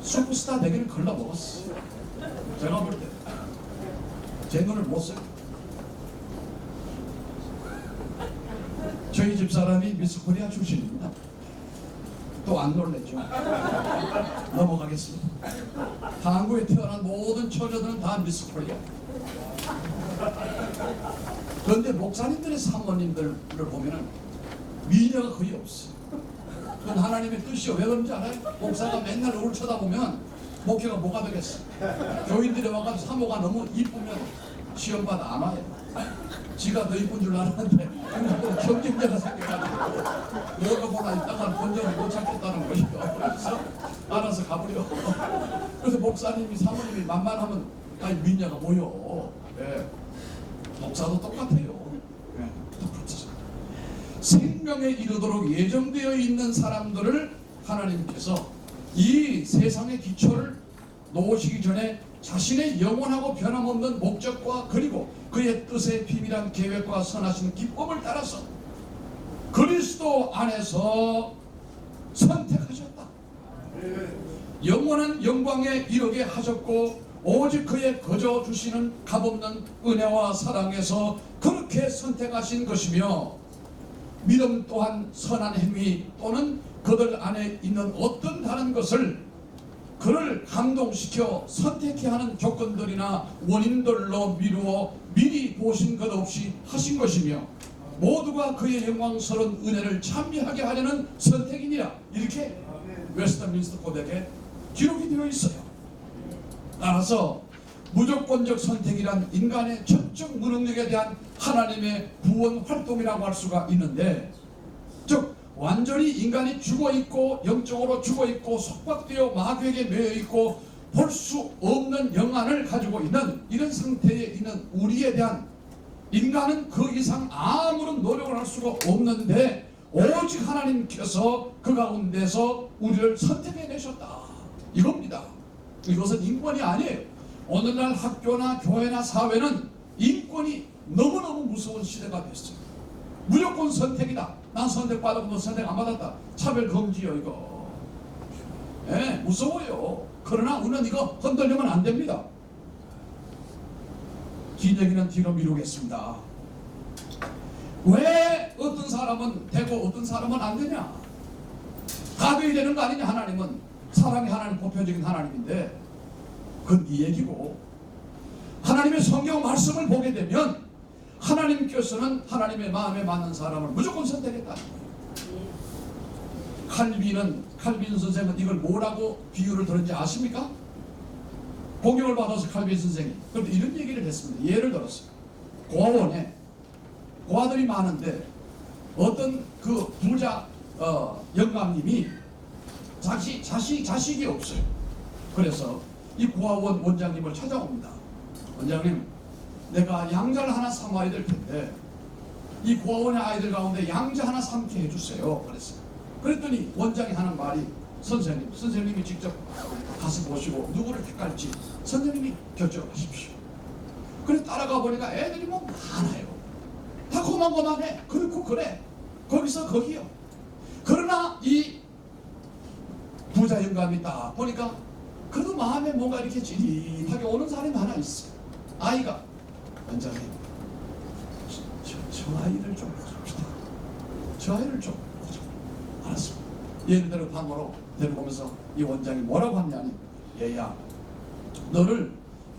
슈퍼스타 되기는 걸러먹었어. 제가 볼 때 제 눈을 못 써요. 저희 집사람이 미스코리아 출신입니다. 또 안 놀랬죠. 넘어가겠습니다. 한국에 태어난 모든 처녀들은 다 미스코리아. 그런데 목사님들의 사모님들을 보면은 미녀가 거의 없어. 그건 하나님의 뜻이요. 왜 그런지 알아요? 목사가 맨날 얼굴 쳐다보면 목회가 뭐가 되겠어? 교인들이 와가지고 사모가 너무 이쁘면 시험받아 안 와요. 지가 더 이쁜 줄 알았는데 경쟁자가 생겨가지고 뭐가 보나 있다가 본전을 못 찾겠다는 것이죠. 그래서 알아서 가버려. 그래서 목사님이 사모님이 만만하면 아니 미녀가 뭐요? 네. 목사도 똑같아요. 네. 똑같아요. 생명에 이르도록 예정되어 있는 사람들을 하나님께서 이 세상의 기초를 놓으시기 전에 자신의 영원하고 변함없는 목적과 그리고 그의 뜻의 비밀한 계획과 선하신 기쁨을 따라서 그리스도 안에서 선택하셨다. 영원한 영광에 이르게 하셨고 오직 그의 거저 주시는 값없는 은혜와 사랑에서 그렇게 선택하신 것이며 믿음 또한 선한 행위 또는 그들 안에 있는 어떤 다른 것을 그를 감동시켜 선택해 하는 조건들이나 원인들로 미루어 미리 보신 것 없이 하신 것이며 모두가 그의 영광스러운 은혜를 찬미하게 하려는 선택이니라. 이렇게 웨스트민스터 고백에 기록이 되어 있어요. 따라서 무조건적 선택이란 인간의 전적 무능력에 대한 하나님의 구원 활동이라고 할 수가 있는데, 즉 완전히 인간이 죽어있고 영적으로 죽어있고 속박되어 마귀에게 매여있고 볼 수 없는 영안을 가지고 있는 이런 상태에 있는 우리에 대한 인간은 그 이상 아무런 노력을 할 수가 없는데 오직 하나님께서 그 가운데서 우리를 선택해내셨다. 이겁니다. 이것은 인권이 아니에요. 오늘날 학교나 교회나 사회는 인권이 너무너무 무서운 시대가 됐어요. 무조건 선택이다. 난 선택받았고 너 선택 안 받았다. 차별 금지요 이거. 예, 무서워요. 그러나 우리는 이거 흔들리면 안 됩니다. 긴 얘기는 뒤로 미루겠습니다. 왜 어떤 사람은 되고 어떤 사람은 안 되냐? 다 돼야 되는 거 아니냐? 하나님은 사랑의 하나님, 보편적인 하나님인데 그건 네 얘기고, 하나님의 성경 말씀을 보게 되면 하나님께서는 하나님의 마음에 맞는 사람을 무조건 선택했다는 거예요. 칼빈 선생은 이걸 뭐라고 비유를 들었는지 아십니까? 공경을 받아서 칼빈 선생이 그런데 이런 얘기를 했습니다. 예를 들었어요. 고아원에 고아들이 많은데 어떤 그 부자 영감님이 자식이 없어요. 그래서 이 고아원 원장님을 찾아옵니다. 원장님, 내가 양자를 하나 삼아야 될 텐데 이 고아원의 아이들 가운데 양자 하나 삼게 해주세요. 그랬어요. 그랬더니 원장이 하는 말이 선생님이 직접 가서 보시고 누구를 택할지 선생님이 결정하십시오. 그래 따라가 보니까 애들이 뭐 많아요. 다 고만고만해. 그렇고 그래. 거기서 거기요. 그러나 이 부자 영감이 딱 보니까 그래도 마음에 뭔가 이렇게 찌릿하게 오는 사람이 하나 있어. 아이가 원장님, 저 아이를 좀 보십시다. 저 아이를 좀 보자. 알았습니다. 예를 들어 방으로 데려오면서 이 원장이 뭐라고 하냐니, 얘야, 너를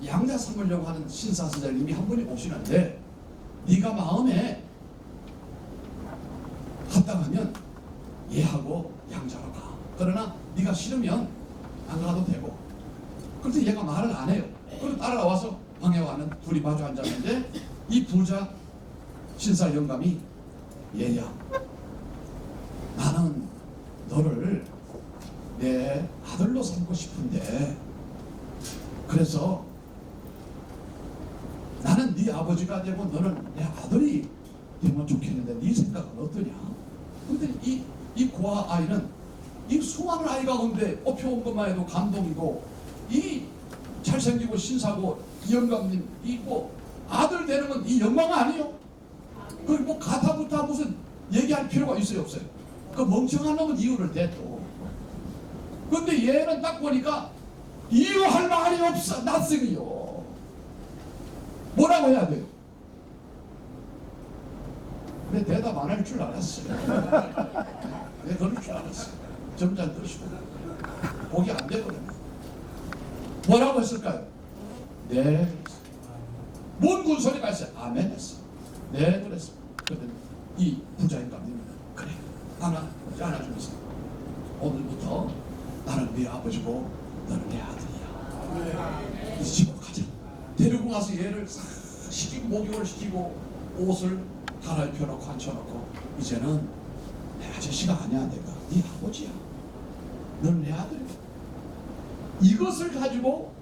양자 삼으려고 하는 신사 선생님이 한 분이 오시는데 네가 마음에 합당하면 얘하고 양자로 가. 그러나 네가 싫으면 안 가도 되고. 그런데 얘가 말을 안 해요. 그래서 따라와서 방에 와는 둘이 마주 앉았는데 이 부자 신사 영감이, 얘야, 나는 너를 내 아들로 삼고 싶은데 그래서 나는 네 아버지가 되고 너는 내 아들이 되면 좋겠는데 네 생각은 어떠냐? 근데 이 고아 아이는 이 수많은 아이 가운데 뽑혀온 것만 해도 감동이고, 이 잘생기고 신사고 이 영감님 이 뭐 아들 되는 건 이 영광 아니에요? 그 뭐 가타부타 무슨 얘기할 필요가 있어요 없어요? 그 멍청한 놈은 이유를 대 또. 근데 얘는 딱 보니까 이유할 말이 없어. 낯성이요. 뭐라고 해야 돼요? 내 대답 안 할 줄 알았어요. 내 그럴 줄 알았어요. 점잖 드시고 고기 안 되거든요. 뭐라고 했을까요? 네 그랬어요. 뭔 군소리가 있어요? 아멘 했어요. 네 그랬어요. 그랬더니 이 부자인 감독입니다. 그래 안아주면서 오늘부터 나는 네 아버지고 너는 내 아들이야. 이제 집으로 가자. 데리고 가서 얘를 시키고 목욕을 시키고 옷을 갈아입혀놓고 앉혀놓고 이제는 내 아저씨가 아니야. 내가 네 아버지야. 너는 내 아들이야. 이것을 가지고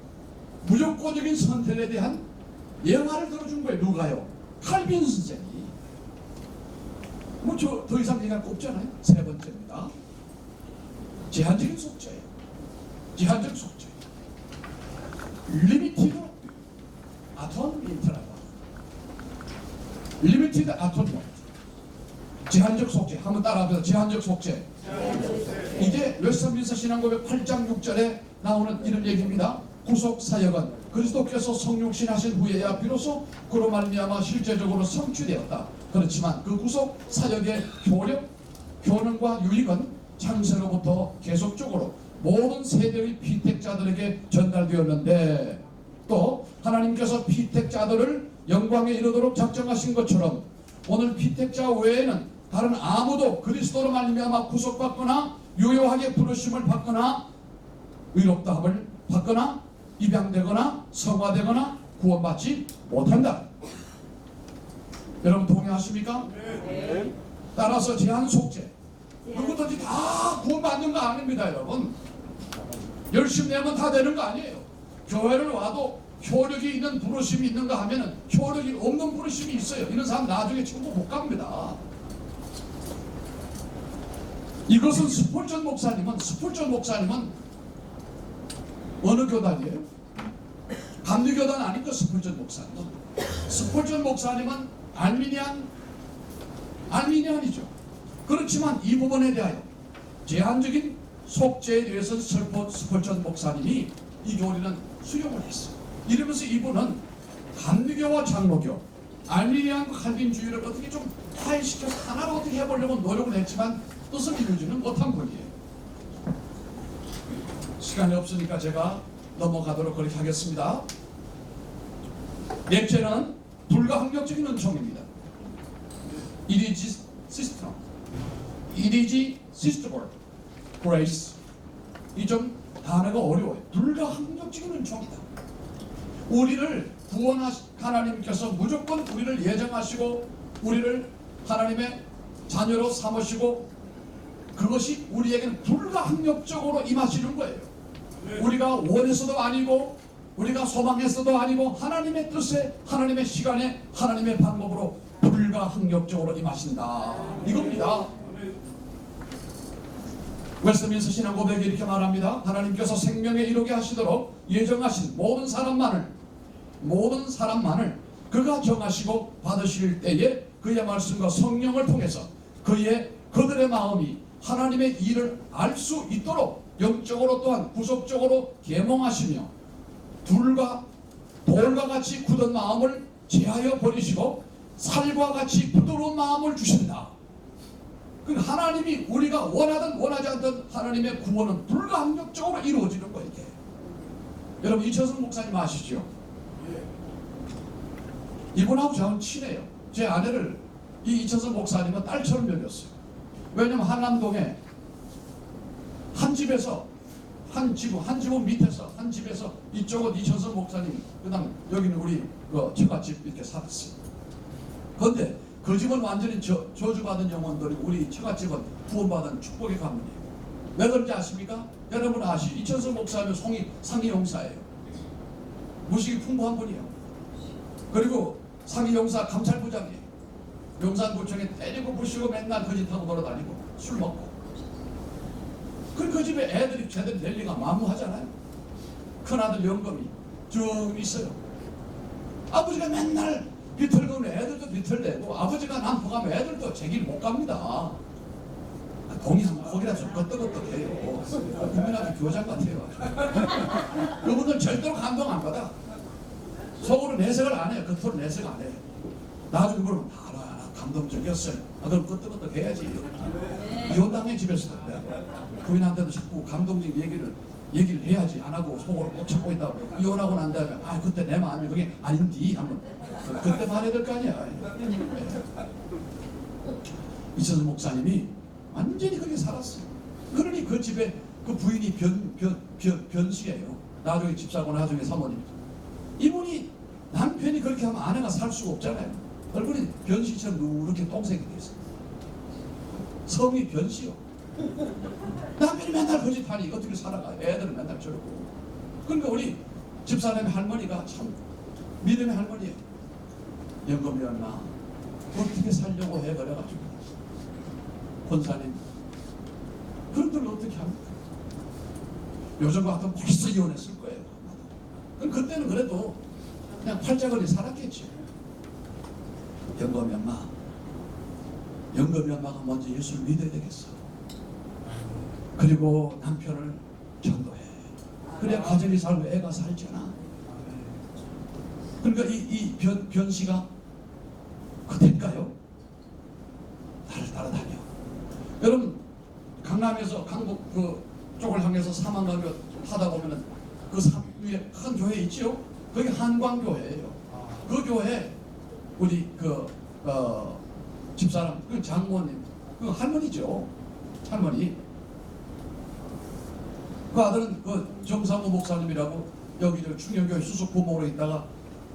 무조건적인 선택에 대한 예화를 들어준 거예요. 누가요? 칼빈 선생이. 뭐 저 더 이상 얘기할 거 없잖아요. 세 번째입니다. 제한적인 속죄예요. 제한적 속죄. 리미티드 아톤멘트라고. 리미티드 아톤멘트. 제한적 속죄. 한번 따라하면서 제한적 속죄. 이게 웨스트민스터 신앙고백 8장 6절에 나오는 이런 얘기입니다. 구속 사역은 그리스도께서 성육신하신 후에야 비로소 그로 말미암아 실제적으로 성취되었다. 그렇지만 그 구속 사역의 효력, 효능과 유익은 창세로부터 계속적으로 모든 세대의 피택자들에게 전달되었는데 또 하나님께서 피택자들을 영광에 이르도록 작정하신 것처럼 오늘 피택자 외에는 다른 아무도 그리스도로 말미암아 구속받거나 유효하게 부르심을 받거나 의롭다함을 받거나 입양되거나 성화되거나 구원받지 못한다. 여러분 동의하십니까? 네. 따라서 제한 속죄. 누구든지 다 구원받는 거 아닙니다, 여러분. 열심히 내면 다 되는 거 아니에요. 교회를 와도 효력이 있는 부르심이 있는가 하면은 효력이 없는 부르심이 있어요. 이런 사람 나중에 천국 못 갑니다. 이것은 스폴전 목사님은 어느 교단이에요? 감리교단 아닌가? 스폴전 목사님은. 스폴전 목사님은 알미니안이죠. 그렇지만 이 부분에 대하여 제한적인 속죄에 대해서는 스폴전 목사님이 이 교리는 수용을 했어요. 이러면서 이분은 감리교와 장로교, 알미니안과 칼빈주의를 어떻게 좀 화해시켜서 하나로 어떻게 해보려고 노력을 했지만 뜻을 이루지는 못한 분이에요. 시간이 없으니까 제가 넘어가도록 그렇게 하겠습니다. 넷째는 불가항력적인 은총입니다. irresistible grace. 이 좀 단어가 어려워요. 불가항력적인 은총이다. 우리를 하나님께서 무조건 우리를 예정하시고 우리를 하나님의 자녀로 삼으시고 그것이 우리에게는 불가항력적으로 임하시는 거예요. 우리가 원해서도 아니고 우리가 소망해서도 아니고 하나님의 뜻에 하나님의 시간에 하나님의 방법으로 불가항력적으로 임하신다. 이겁니다. 웨스트민스터 신앙고백이 이렇게 말합니다. 하나님께서 생명에 이르게 하시도록 예정하신 모든 사람만을 그가 정하시고 받으실 때에 그의 말씀과 성령을 통해서 그들의 마음이 하나님의 일을 알 수 있도록 영적으로 또한 구속적으로 계몽하시며 돌과 같이 굳은 마음을 제하여 버리시고 살과 같이 부드러운 마음을 주신다. 그러니까 하나님이 우리가 원하든 원하지 않든 하나님의 구원은 불가항력적으로 이루어지는 거예요. 이게. 여러분 이철성 목사님 아시죠? 이분하고 저는 친해요. 제 아내를 이 이철성 목사님은 딸처럼 여겼어요. 왜냐면 한남동에 한 집은 밑에서 한 집에서 이쪽은 이철성 목사님, 그다음 여기는 우리 처갓집 이렇게 살았어요. 그런데 그 집은 완전히 저주받은 영혼들이고 우리 처갓집은 구원받은 축복의 가문이에요. 왜 그런지 아십니까? 여러분 이철성 목사님은 상위 용사예요. 무식이 풍부한 분이에요. 그리고 상위 용사 감찰부장이에요. 용산구청에 때리고 부시고 맨날 그 짓 하고 돌아다니고 술 먹고. 그 집에 애들이 제대로 될 리가 만무하잖아요. 큰아들 영검이 쭉 있어요. 아버지가 맨날 비틀거면 애들도 비틀대고 아버지가 남포가면 애들도 제 길 못 갑니다. 동의하면 거기다 좀 끄떡끄떡해요. 국민학교 교장 같아요. 그분들 절대로 감동 안 받아. 속으로 내색을 안 해요. 겉으로 내색 안 해요. 나중에 물으면 알아. 감동적이었어요. 아, 그럼 끄떡끄떡 해야지. 이혼당해 집에서. 부인한테도 자꾸 감동적 얘기를 해야지. 안 하고 속으로 꼭 참고 있다고. 이혼하고 난 다음에 아 그때 내 마음이 그게 아닌디 한번 그때 말해야 될 거 아니야. 이천수 목사님이 완전히 그렇게 살았어요. 그러니 그 집에 그 부인이 변씨예요. 나중에 집사고 나중에 사모님. 이분이 남편이 그렇게 하면 아내가 살 수가 없잖아요. 얼굴이 변씨처럼 누렇게 똥색이 돼 있어요. 성이 변씨요. 남편이 맨날 거짓하니 어떻게 살아가요? 애들은 맨날 저러고. 그러니까 우리 집사람의 할머니가 참 믿음의 할머니예요. 영검이었나 어떻게 살려고 해 그래가지고 권사님 그런들 어떻게 합니까? 요즘 같으면 벌써 이혼했을 거예요. 그럼 그때는 그래도 그냥 팔자거리 살았겠지. 영검이 엄마가 먼저 예수를 믿어야 되겠어. 그리고 남편을 전도해. 그래야 가정이 살고 애가 살잖아. 그러니까 이 변씨가 그대일까요? 나를 따라다녀. 여러분 강남에서 강북 그 쪽을 향해서 사망가교 하다 보면은 그 산 위에 큰 교회 있지요? 거기 한광교회예요. 그 교회 우리 집사람 그 장모님 그 할머니죠. 할머니. 그 아들은 그 정상호 목사님이라고 여기 저 충녕교회 수석 부목으로 있다가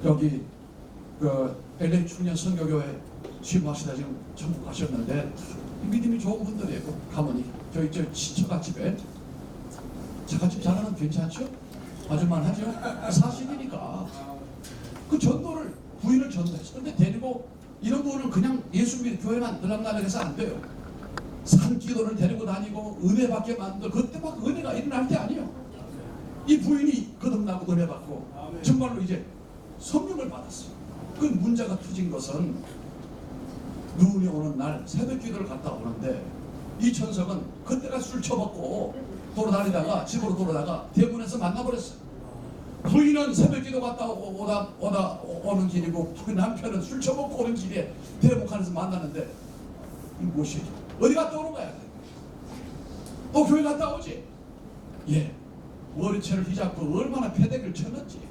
여기 그 LA 충년 선교교회 취임하시다 지금 전국하셨는데 믿음이 좋은 분들이에요. 가문이 저희 저 처갓집에 처갓집 자랑은 괜찮죠? 아주만 하죠? 사실이니까 그 전도를 부인을 전도했어. 근데 데리고 이런 분은 그냥 예수 믿는 교회만 들락날락해서 안 돼요. 산기도를 데리고 다니고 은혜 받게 만들 그때 막 은혜가 일어날 때 아니에요. 이 부인이 거듭나고 은혜 받고 정말로 이제 성령을 받았어요. 그 문제가 터진 것은 눈이 오는 날 새벽 기도를 갔다 오는데 이천석은 그때가 술 처먹고 돌아다니다가 집으로 돌아다가 대문에서 만나버렸어요. 부인은 새벽 기도 갔다 오는 길이고 그 남편은 술 처먹고 오는 길에 대목안에서 만나는데 이 무엇이지? 어디 갔다 오는 거야? 또 교회 갔다 오지? 예. 머리채를 휘잡고 얼마나 패대기를 쳤는지.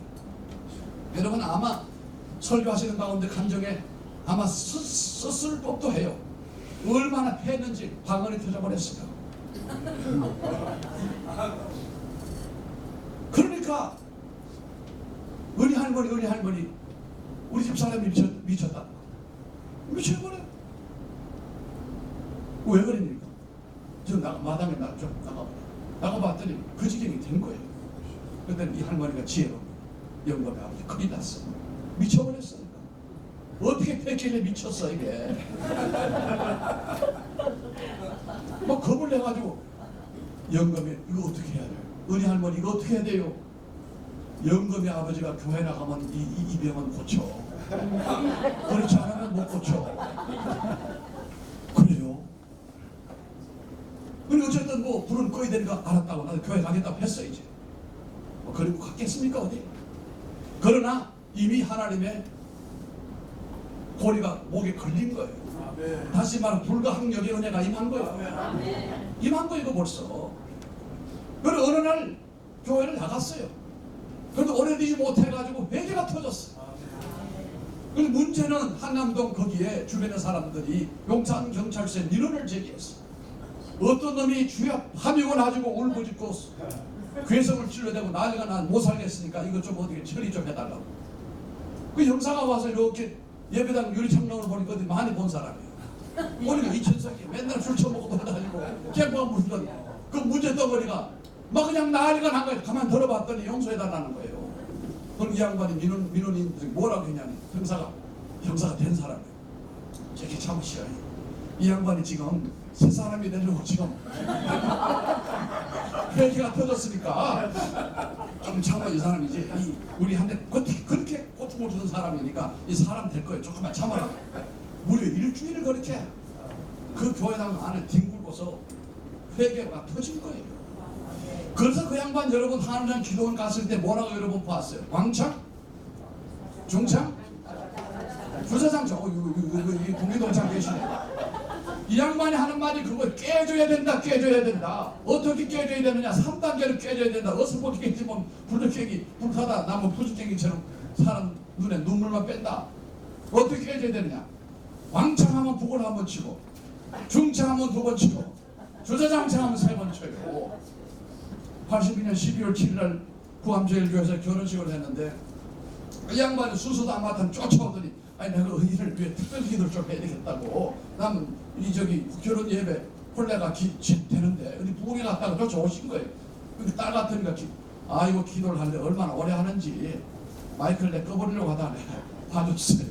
여러분 아마 설교하시는 가운데 감정에 아마 썼을 법도 해요. 얼마나 패했는지 방언이 터져버렸어요. 그러니까 우리 할머니 우리 집사람이 미쳤다. 미쳐버려. 왜 그럽니까? 저 마당에 좀 나가봤더니 그 지경이 된 거예요. 그때 이 할머니가 지혜롭니다. 영감의 아버지 큰일 났어. 미쳐버렸어. 어떻게 패길래 미쳤어 이게. 막 겁을 내가지고 영감이 이거 어떻게 해야 돼요? 은희 할머니 이거 어떻게 해야 돼요? 영감의 아버지가 교회 나가면 이 병은 고쳐. 그렇지 않으면 못 고쳐. 그래요? 그리고 어쨌든 뭐 불은 꺼야 되니까 알았다고 나도 교회 가겠다고 했어 이제. 그리고 갔겠습니까 어디? 그러나 이미 하나님의 고리가 목에 걸린 거예요. 다시 말하면 불가항력의 은혜가 임한 거예요. 임한 거 이거 벌써. 그리고 어느 날 교회를 나갔어요. 그래도 오래되지 못해가지고 회개가 터졌어요. 그래서 문제는 한남동 거기에 주변의 사람들이 용산경찰서에 민원을 제기했어요. 어떤 놈이 주야 파명을 가지고 울부짖고 괴성을 찔러대고 난리가 난 못 살겠으니까 이거 좀 어떻게 처리 좀 해달라고. 그 형사가 와서 이렇게 예배당 유리창문을 보니까 어디 많이 본 사람이에요. 보니까 이천석이 맨날 술 처먹고 돌아다니고 깽판 부르던 그 문제 덩어리가 막 그냥 난리가 난 거예요. 가만 들어봤더니 용서해달라는 거예요. 그럼 이 양반이 민원인들이 뭐라고 했냐니 형사가 된 사람이에요. 저기 참으시오. 이 양반이 지금 세 사람이 되려고 지금 회개가 터졌으니까 좀 참아. 이 사람이 이제 우리한테 그렇게 고통을 주는 사람이니까 이 사람 될 거예요. 조금만 참아라. 무려 일주일을 그렇게 그 교회당 안에 뒹굴고서 회개가 터진 거예요. 그래서 그 양반 여러분 하늘장 기도원 갔을 때 뭐라고 여러분 봤어요? 광창? 중창? 주차장장, 이 국민동창 계시네. 이 양반이 하는 말이 그거 깨줘야 된다, 깨줘야 된다. 어떻게 깨줘야 되느냐? 3단계로 깨줘야 된다. 어설프게 깨지면 불닭갱이, 불타다 나무 부지깽이처럼 사람 눈에 눈물만 뺀다. 어떻게 깨줘야 되느냐? 왕창하면 북을 한번 치고, 중창하면 2번 치고, 주차장창하면 3번 쳐요. 82년 12월 7일날 구암제일교회에서 결혼식을 했는데 이 양반이 순서도 안 맡은 쫓아오더니 아니 내가 의의를 위해 특별 기도를 좀 해야 되겠다고 나는 이 저기 결혼 예배 혼례가 되는데 어디 부엌에 갔다가 쫓아오신 거예요. 근데 딸 같으니까 이거 기도를 하는데 얼마나 오래 하는지 마이크를 내 꺼버리려고 하다가 봐줬어요.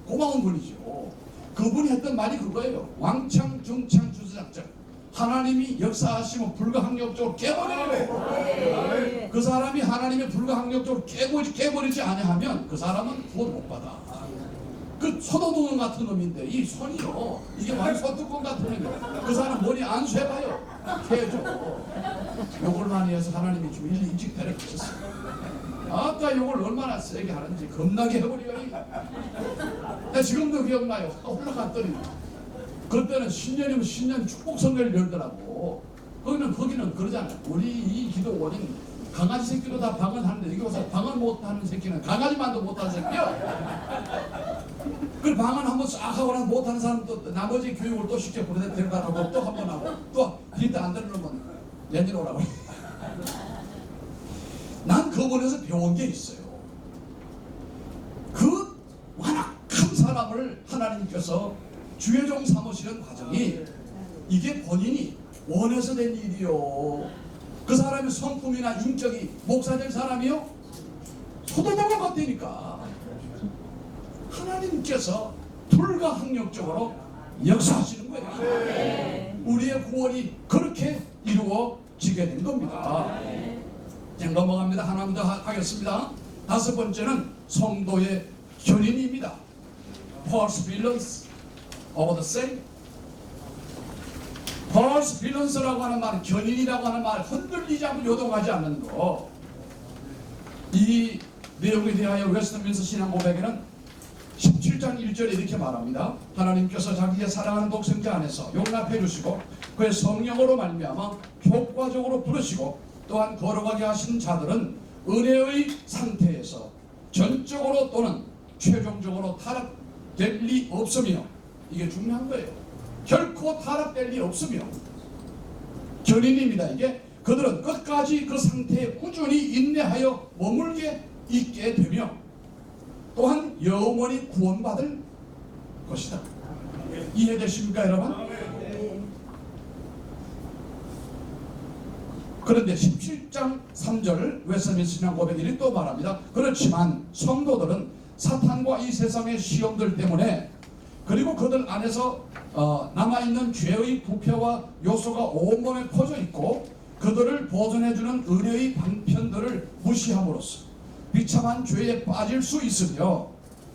고마운 분이죠. 그분이 했던 말이 그거예요. 왕창 중창 주차장장 하나님이 역사하시면 불가항력적으로 깨버려요. 그 사람이 하나님의 불가항력적으로 깨버리지 아니하면 그 사람은 구원 못 받아. 그 소도둑 같은 놈인데 이 손이요 이게 완전 소뚜껑 같은 놈이에요. 그 사람 머리 안 쇠봐요. 깨져. 욕을 많이 해서 하나님이 좀 일찍 데려가셨어요. 아까 욕을 얼마나 세게 하는지 겁나게 해버려요. 나 지금도 기억나요. 올라갔더니 그때는 신년이면 신년 축복 선교를 열더라고. 거기는 그러잖아요. 우리 이 기도원인 강아지 새끼도 다 방언하는데 여기 와서 방언 못하는 새끼는 강아지만도 못하는 새끼야. 그 방언 한번 싹 하고 나서 못하는 사람 또 나머지 교육을 또 쉽게 보내 데려가라고 또 한 번 하고 또 뒤에 안 들으면 내년 오라고. 난 그분에서 배운 게 있어요. 그 완악한 사람을 하나님께서 주의종 삼으시는 과정이 이게 본인이 원해서 된 일이요. 그 사람의 성품이나 인격이 목사될 사람이요? 소도둑 같으니까 하나님께서 불가항력적으로 역사하시는 거예요. 우리의 구원이 그렇게 이루어지게 된 겁니다. 이제 넘어갑니다. 하나만 더 하겠습니다. 5번째는 성도의 견인입니다. Perseverance of the saint. Perseverance라고 하는 말은 견인이라고 하는 말 흔들리지 않고 요동하지 않는 거. 이 내용에 대하여 웨스트민스터 신앙고백에는 17장 1절에 이렇게 말합니다. 하나님께서 자기의 사랑하는 독생자 안에서 용납해 주시고 그의 성령으로 말미암아 효과적으로 부르시고 또한 걸어가게 하신 자들은 은혜의 상태에서 전적으로 또는 최종적으로 타락될 리 없으며, 이게 중요한 거예요. 결코 타락될 리 없으며 견인입니다. 이게 그들은 끝까지 그 상태에 꾸준히 인내하여 머물게 있게 되며 또한 영원히 구원받을 것이다. 이해되십니까 여러분? 그런데 17장 3절 웨스트민스터 신앙고백이 또 말합니다. 그렇지만 성도들은 사탄과 이 세상의 시험들 때문에 그리고 그들 안에서 남아있는 죄의 부패와 요소가 온몸에 퍼져 있고 그들을 보존해주는 은혜의 방편들을 무시함으로써 비참한 죄에 빠질 수 있으며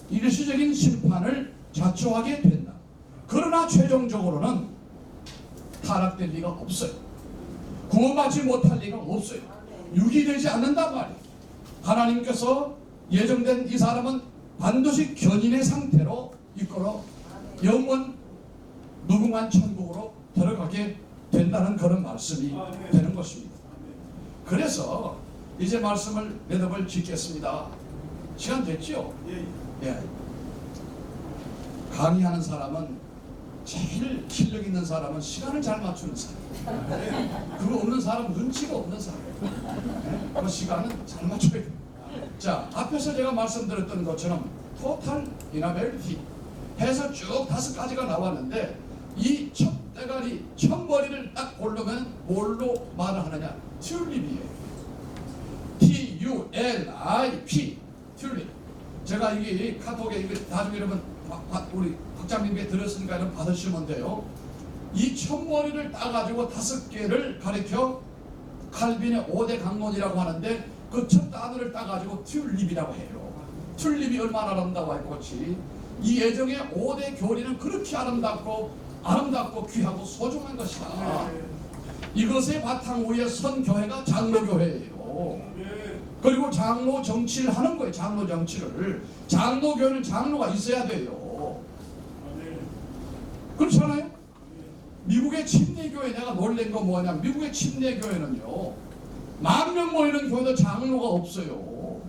일시적인 심판을 자초하게 된다. 그러나 최종적으로는 타락될 리가 없어요. 구원받지 못할 리가 없어요. 유기되지 않는단 말이에요. 하나님께서 예정된 이 사람은 반드시 견인의 상태로 이끌어 영원 무궁한 천국으로 들어가게 된다는 그런 말씀이 되는 것입니다. 그래서 이제 말씀을 매듭을 짓겠습니다. 시간 됐죠? 예. 강의하는 사람은 제일 실력 있는 사람은 시간을 잘 맞추는 사람. 그거 없는 사람은 눈치가 없는 사람. 그 시간은 잘 맞춰야 돼요. 자, 앞에서 제가 말씀드렸던 것처럼 토탈 이나벨티 해서 쭉 5가지가 나왔는데 이 첫 대가리, 첫 머리를 딱 고르면 뭘로 말을 하느냐? 튤립이에요. T-U-L-I-P 튤립. 제가 이게 카톡에 이게 나중에 여러분 우리 박장님께 드렸으니까 여러분 받으시면 돼요. 이 첫 머리를 따가지고 5개를 가리켜 칼빈의 5대 강론이라고 하는데 그 첫 단어를 따가지고 튤립이라고 해요. 튤립이 얼마나 아름다워 할 것이 이 애정의 5대 교리는 그렇게 아름답고 귀하고 소중한 것이다. 이것의 바탕 위에 선 교회가 장로교회예요. 그리고 장로 정치를 하는 거예요. 장로 정치를. 장로교회는 장로가 있어야 돼요. 그렇잖아요? 미국의 침례교회 내가 놀란 거 뭐냐면 미국의 침례교회는요 10,000명 모이는 교회도 장로가 없어요.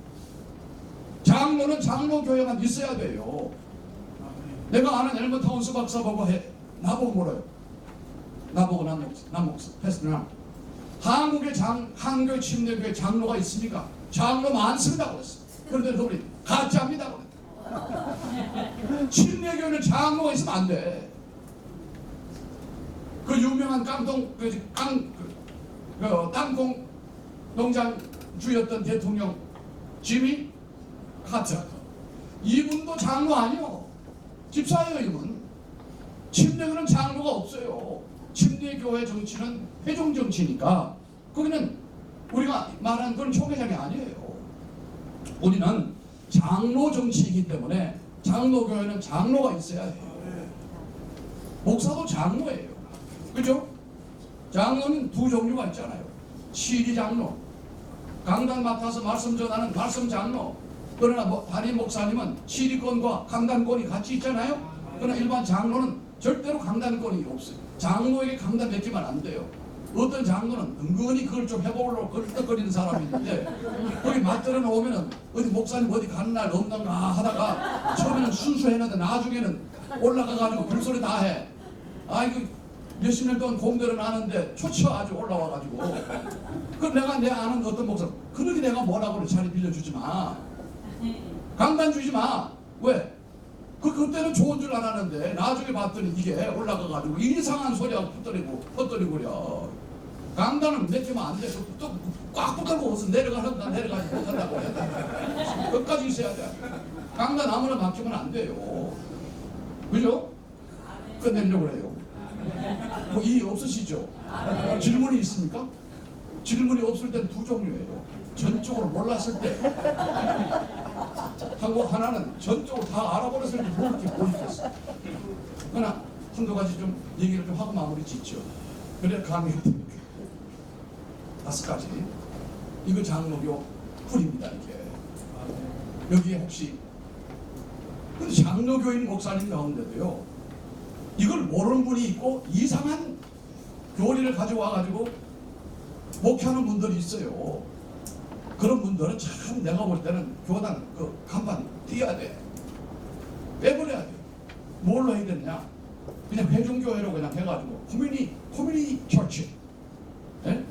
장로는 장로교회만 있어야 돼요. 내가 아는 엘머타운스 박사 보고 나보고 뭐래요? 나보고 남목사 했으나 한국의 한국의 침례교회 장로가 있습니까? 장로 많습니다 그랬어. 그런데 우리 가짜입니다 그래. 침례교회는 장로가 있으면 안 돼. 그 유명한 땅콩 농장 주였던 대통령 지미 카터 이분도 장로 아니요. 집사예요 이분. 침례교회는 장로가 없어요. 침례교회 정치는 회종 정치니까 거기는 우리가 말하는 그런 총회장이 아니에요. 우리는 장로 정치이기 때문에 장로교회는 장로가 있어야 해요. 목사도 장로예요. 그죠? 장로는 두 종류가 있잖아요. 시리 장로, 강단 맡아서 말씀 전하는 말씀 장로. 그러나 담임 목사님은 시리권과 강단권이 같이 있잖아요. 그러나 일반 장로는 절대로 강단권이 없어요. 장로에게 강단 맺기만 안 돼요. 어떤 장로는 은근히 그걸 좀 해보려고 걸떡거리는 사람이 있는데 거기 맞들어 놓으면은 어디 목사님 어디 가는 날 없는가 하다가 처음에는 순수했는데 나중에는 올라가가지고 불소리 다 해. 아이고 몇십 년 동안 공들여 놨는데 초쳐 아주 올라와가지고 그 내가 내 아는 어떤 목사 그러게 내가 뭐라고 그래. 자리 빌려주지 마. 강단 주지 마. 왜? 그때는 좋은 줄 알았는데 나중에 봤더니 이게 올라가가지고 이상한 소리하고 헛돌리고 그려. 강단은 맺히면 안 돼. 또 꽉 붙들고 무슨 내려가는다 내려가지 못한다고 해. 끝까지 있어야 돼. 강단 아무나 맡기면 안 돼요. 그죠? 끝내려고 그래요. 뭐 이해 없으시죠? 질문이 있습니까? 질문이 없을 땐 두 종류예요. 전적으로 몰랐을 때 하고 하나는 전적으로 다 알아버렸을 때 그렇게 보이겠어. 그러나 한두 가지 좀 얘기를 좀 하고 마무리 짓죠. 그래야 강의가 됩니까? 5가지. 이거 장로교 꿀입니다 이게. 여기에 혹시 근데 장로교인 목사님 가운데도요 이걸 모르는 분이 있고 이상한 교리를 가져와가지고 목회하는 분들이 있어요. 그런 분들은 참 내가 볼 때는 교단 그 간판 띄어야 돼. 빼버려야 돼. 뭘로 해야 되느냐? 그냥 회중교회로 그냥 해가지고 코미니 처치. 예?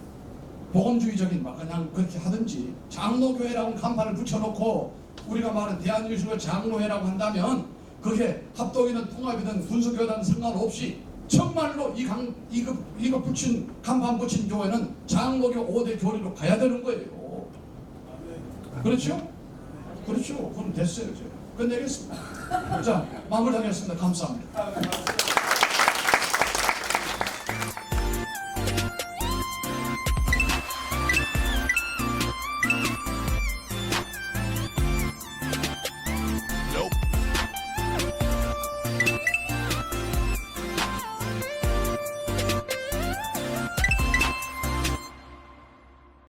복음주의적인 막 그냥 그렇게 하든지 장로교회라고 간판을 붙여놓고 우리가 말하는 대한민국의 장로회라고 한다면 그게 합동이든 통합이든 군수교단 상관없이 정말로 이거 붙인 간판 붙인 교회는 장로교 5대 교리로 가야 되는 거예요. 그렇죠? 그렇죠. 그럼 됐어요. 이제 끝내겠습니다. 자, 마무리하겠습니다. 감사합니다.